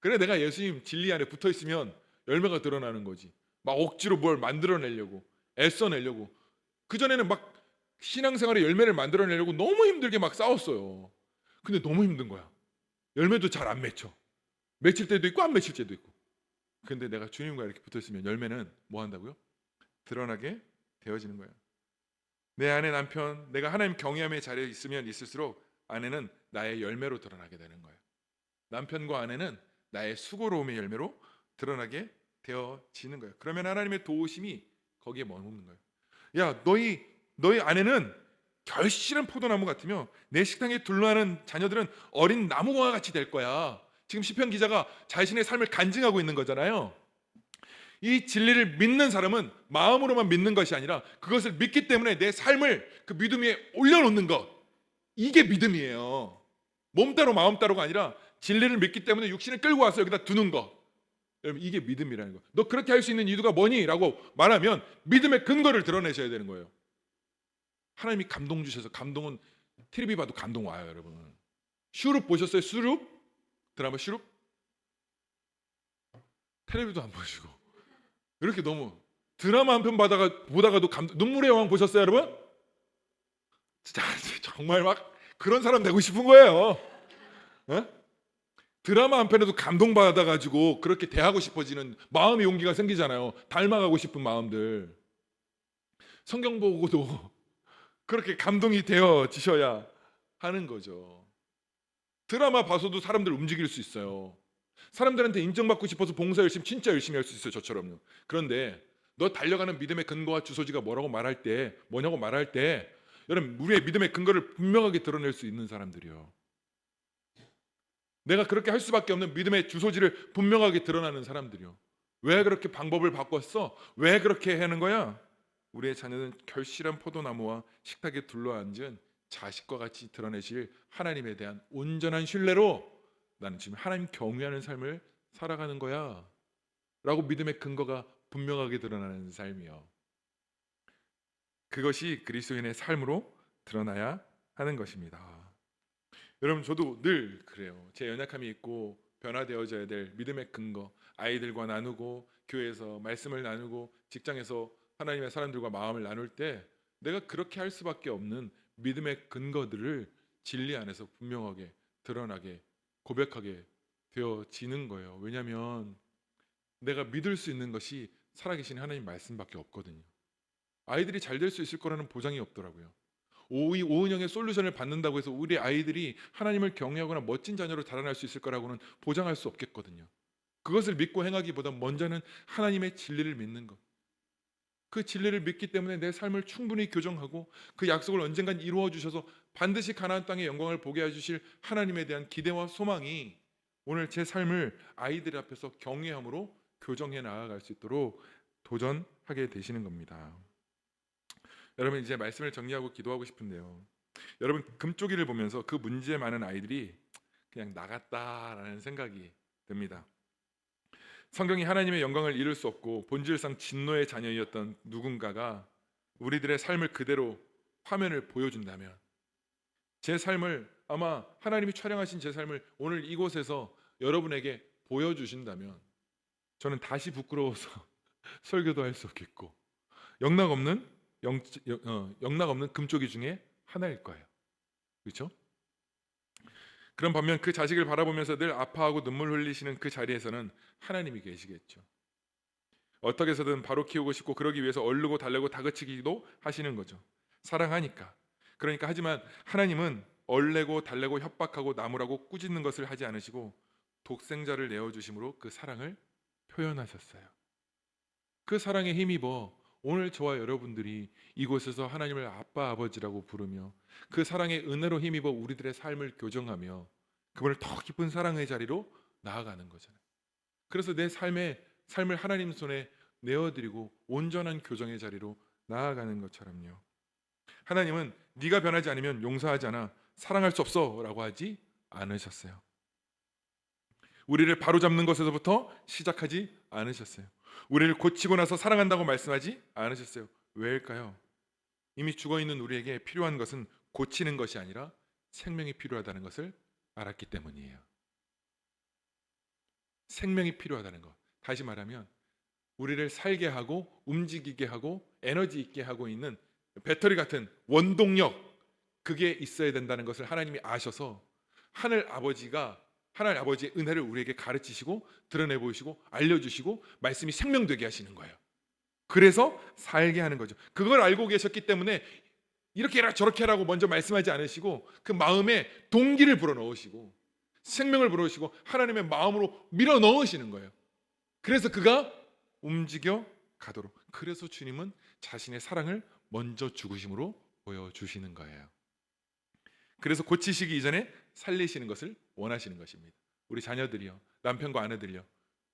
그래, 내가 예수님 진리 안에 붙어있으면 열매가 드러나는 거지. 막 억지로 뭘 만들어내려고 애써내려고, 그전에는 막 신앙생활의 열매를 만들어내려고 너무 힘들게 막 싸웠어요. 근데 너무 힘든 거야. 열매도 잘 안 맺혀. 맺힐 때도 있고 안 맺힐 때도 있고. 근데 내가 주님과 이렇게 붙어있으면 열매는 뭐 한다고요? 드러나게 되어지는 거예요. 내 아내, 남편, 내가 하나님 경외함의 자리에 있으면 있을수록 아내는 나의 열매로 드러나게 되는 거예요. 남편과 아내는 나의 수고로움의 열매로 드러나게 되어지는 거예요. 그러면 하나님의 도우심이 거기에 머무는 거예요. 야, 너희 아내는 결실은 포도나무 같으며 내 식탁에 둘러하는 자녀들은 어린 나무와 같이 될 거야. 지금 시편 기자가 자신의 삶을 간증하고 있는 거잖아요. 이 진리를 믿는 사람은 마음으로만 믿는 것이 아니라 그것을 믿기 때문에 내 삶을 그 믿음 위에 올려놓는 것, 이게 믿음이에요. 몸 따로 마음 따로가 아니라 진리를 믿기 때문에 육신을 끌고 와서 여기다 두는 것. 여러분, 이게 믿음이라는 거. 너 그렇게 할 수 있는 이유가 뭐니? 라고 말하면 믿음의 근거를 드러내셔야 되는 거예요. 하나님이 감동 주셔서, 감동은 TVB 봐도 감동 와요, 여러분. 슈룹 보셨어요? 슈룹? 드라마 슈룹? 텔레비도 안 보시고 이렇게 너무 드라마 한 편 보다가도 눈물의 여왕 보셨어요, 여러분? 진짜 정말 막 그런 사람 되고 싶은 거예요. 드라마 한 편에도 감동받아가지고 그렇게 대하고 싶어지는 마음의 용기가 생기잖아요. 닮아가고 싶은 마음들. 성경 보고도 그렇게 감동이 되어지셔야 하는 거죠. 드라마 봐서도 사람들 움직일 수 있어요. 사람들한테 인정받고 싶어서 봉사 열심히 진짜 열심히 할 수 있어요. 저처럼요. 그런데 너 달려가는 믿음의 근거와 주소지가 뭐냐고 말할 때 여러분 우리의 믿음의 근거를 분명하게 드러낼 수 있는 사람들이요. 내가 그렇게 할 수밖에 없는 믿음의 주소지를 분명하게 드러나는 사람들이요. 왜 그렇게 방법을 바꿨어? 왜 그렇게 하는 거야? 우리의 자녀는 결실한 포도나무와 식탁에 둘러앉은 자식과 같이 드러내실 하나님에 대한 온전한 신뢰로 나는 지금 하나님 경외하는 삶을 살아가는 거야 라고 믿음의 근거가 분명하게 드러나는 삶이요. 그것이 그리스도인의 삶으로 드러나야 하는 것입니다. 여러분 저도 늘 그래요. 제 연약함이 있고 변화되어져야 될 믿음의 근거, 아이들과 나누고 교회에서 말씀을 나누고 직장에서 하나님의 사람들과 마음을 나눌 때 내가 그렇게 할 수밖에 없는 믿음의 근거들을 진리 안에서 분명하게 드러나게 고백하게 되어지는 거예요. 왜냐하면 내가 믿을 수 있는 것이 살아계신 하나님 말씀밖에 없거든요. 아이들이 잘 될 수 있을 거라는 보장이 없더라고요. 오은영의 솔루션을 받는다고 해서 우리 아이들이 하나님을 경외하거나 멋진 자녀로 자라날 수 있을 거라고는 보장할 수 없겠거든요. 그것을 믿고 행하기보다 먼저는 하나님의 진리를 믿는 것. 그 진리를 믿기 때문에 내 삶을 충분히 교정하고 그 약속을 언젠간 이루어 주셔서 반드시 가나안 땅의 영광을 보게 해주실 하나님에 대한 기대와 소망이 오늘 제 삶을 아이들 앞에서 경외함으로 교정해 나아갈 수 있도록 도전하게 되시는 겁니다. 여러분 이제 말씀을 정리하고 기도하고 싶은데요. 여러분 금쪽이를 보면서 그 문제 많은 아이들이 그냥 나갔다라는 생각이 듭니다. 성경이 하나님의 영광을 이룰 수 없고 본질상 진노의 자녀이었던 누군가가 우리들의 삶을 그대로 화면을 보여준다면 제 삶을 아마 하나님이 촬영하신 제 삶을 오늘 이곳에서 여러분에게 보여주신다면 저는 다시 부끄러워서 설교도 할 수 없겠고 영락 없는 금쪽이 중에 하나일 거예요. 그렇죠? 그런 반면 그 자식을 바라보면서 늘 아파하고 눈물 흘리시는 그 자리에서는 하나님이 계시겠죠. 어떻게 해서든 바로 키우고 싶고 그러기 위해서 얼르고 달래고 다그치기도 하시는 거죠. 사랑하니까. 그러니까 하지만 하나님은 얼레고 달래고 협박하고 나무라고 꾸짖는 것을 하지 않으시고 독생자를 내어주심으로 그 사랑을 표현하셨어요. 그 사랑에 힘입어 오늘 저와 여러분들이 이곳에서 하나님을 아빠 아버지라고 부르며 그 사랑의 은혜로 힘입어 우리들의 삶을 교정하며 그분을 더 깊은 사랑의 자리로 나아가는 거잖아요. 그래서 내 삶을 하나님 손에 내어드리고 온전한 교정의 자리로 나아가는 것처럼요. 하나님은 네가 변하지 않으면 용서하지 않아 사랑할 수 없어라고 하지 않으셨어요. 우리를 바로잡는 것에서부터 시작하지 않으셨어요. 우리를 고치고 나서 사랑한다고 말씀하지 않으셨어요. 왜일까요? 이미 죽어있는 우리에게 필요한 것은 고치는 것이 아니라 생명이 필요하다는 것을 알았기 때문이에요. 생명이 필요하다는 것. 다시 말하면 우리를 살게 하고 움직이게 하고 에너지 있게 하고 있는 배터리 같은 원동력, 그게 있어야 된다는 것을 하나님이 아셔서 하나님 아버지의 은혜를 우리에게 가르치시고 드러내 보이시고 알려주시고 말씀이 생명되게 하시는 거예요. 그래서 살게 하는 거죠. 그걸 알고 계셨기 때문에 이렇게 해라 저렇게 해라고 먼저 말씀하지 않으시고 그 마음에 동기를 불어넣으시고 생명을 불어넣으시고 하나님의 마음으로 밀어 넣으시는 거예요. 그래서 그가 움직여 가도록. 그래서 주님은 자신의 사랑을 먼저 죽으심으로 보여주시는 거예요. 그래서 고치시기 이전에 살리시는 것을 원하시는 것입니다. 우리 자녀들이요, 남편과 아내들이요,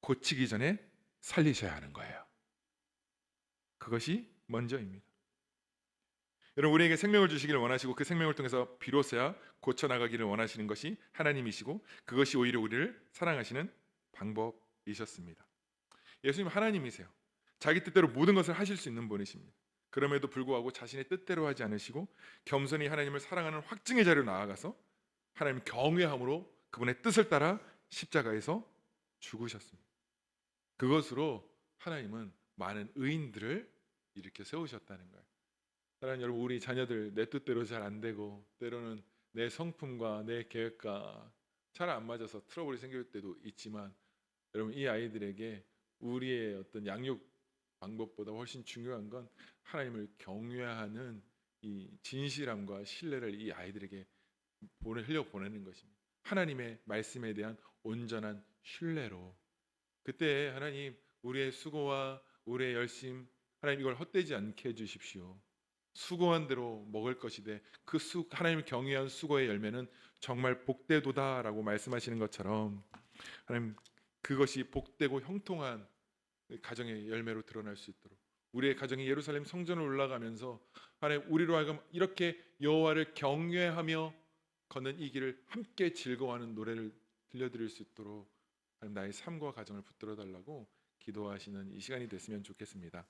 고치기 전에 살리셔야 하는 거예요. 그것이 먼저입니다. 여러분 우리에게 생명을 주시기를 원하시고 그 생명을 통해서 비로소야 고쳐나가기를 원하시는 것이 하나님이시고 그것이 오히려 우리를 사랑하시는 방법이셨습니다. 예수님 하나님이세요. 자기 뜻대로 모든 것을 하실 수 있는 분이십니다. 그럼에도 불구하고 자신의 뜻대로 하지 않으시고 겸손히 하나님을 사랑하는 확증의 자리로 나아가서 하나님 경외함으로 그분의 뜻을 따라 십자가에서 죽으셨습니다. 그것으로 하나님은 많은 의인들을 일으켜 세우셨다는 거예요. 사랑하는 여러분, 우리 자녀들 내 뜻대로 잘 안 되고 때로는 내 성품과 내 계획과 잘 안 맞아서 트러블이 생길 때도 있지만 여러분 이 아이들에게 우리의 어떤 양육 방법보다 훨씬 중요한 건 하나님을 경외하는 이 진실함과 신뢰를 이 아이들에게 흘려보내는 것입니다. 하나님의 말씀에 대한 온전한 신뢰로. 그때 하나님 우리의 수고와 우리의 열심, 하나님 이걸 헛되지 않게 해주십시오. 수고한 대로 먹을 것이되 그 하나님을 경외한 수고의 열매는 정말 복되도다라고 말씀하시는 것처럼 하나님 그것이 복되고 형통한 가정의 열매로 드러날 수 있도록 우리의 가정이 예루살렘 성전을 올라가면서 하나님 우리로 하여금 이렇게 여호와를 경외하며 걷는 이 길을 함께 즐거워하는 노래를 들려드릴 수 있도록 하나님 나의 삶과 가정을 붙들어 달라고 기도하시는 이 시간이 됐으면 좋겠습니다.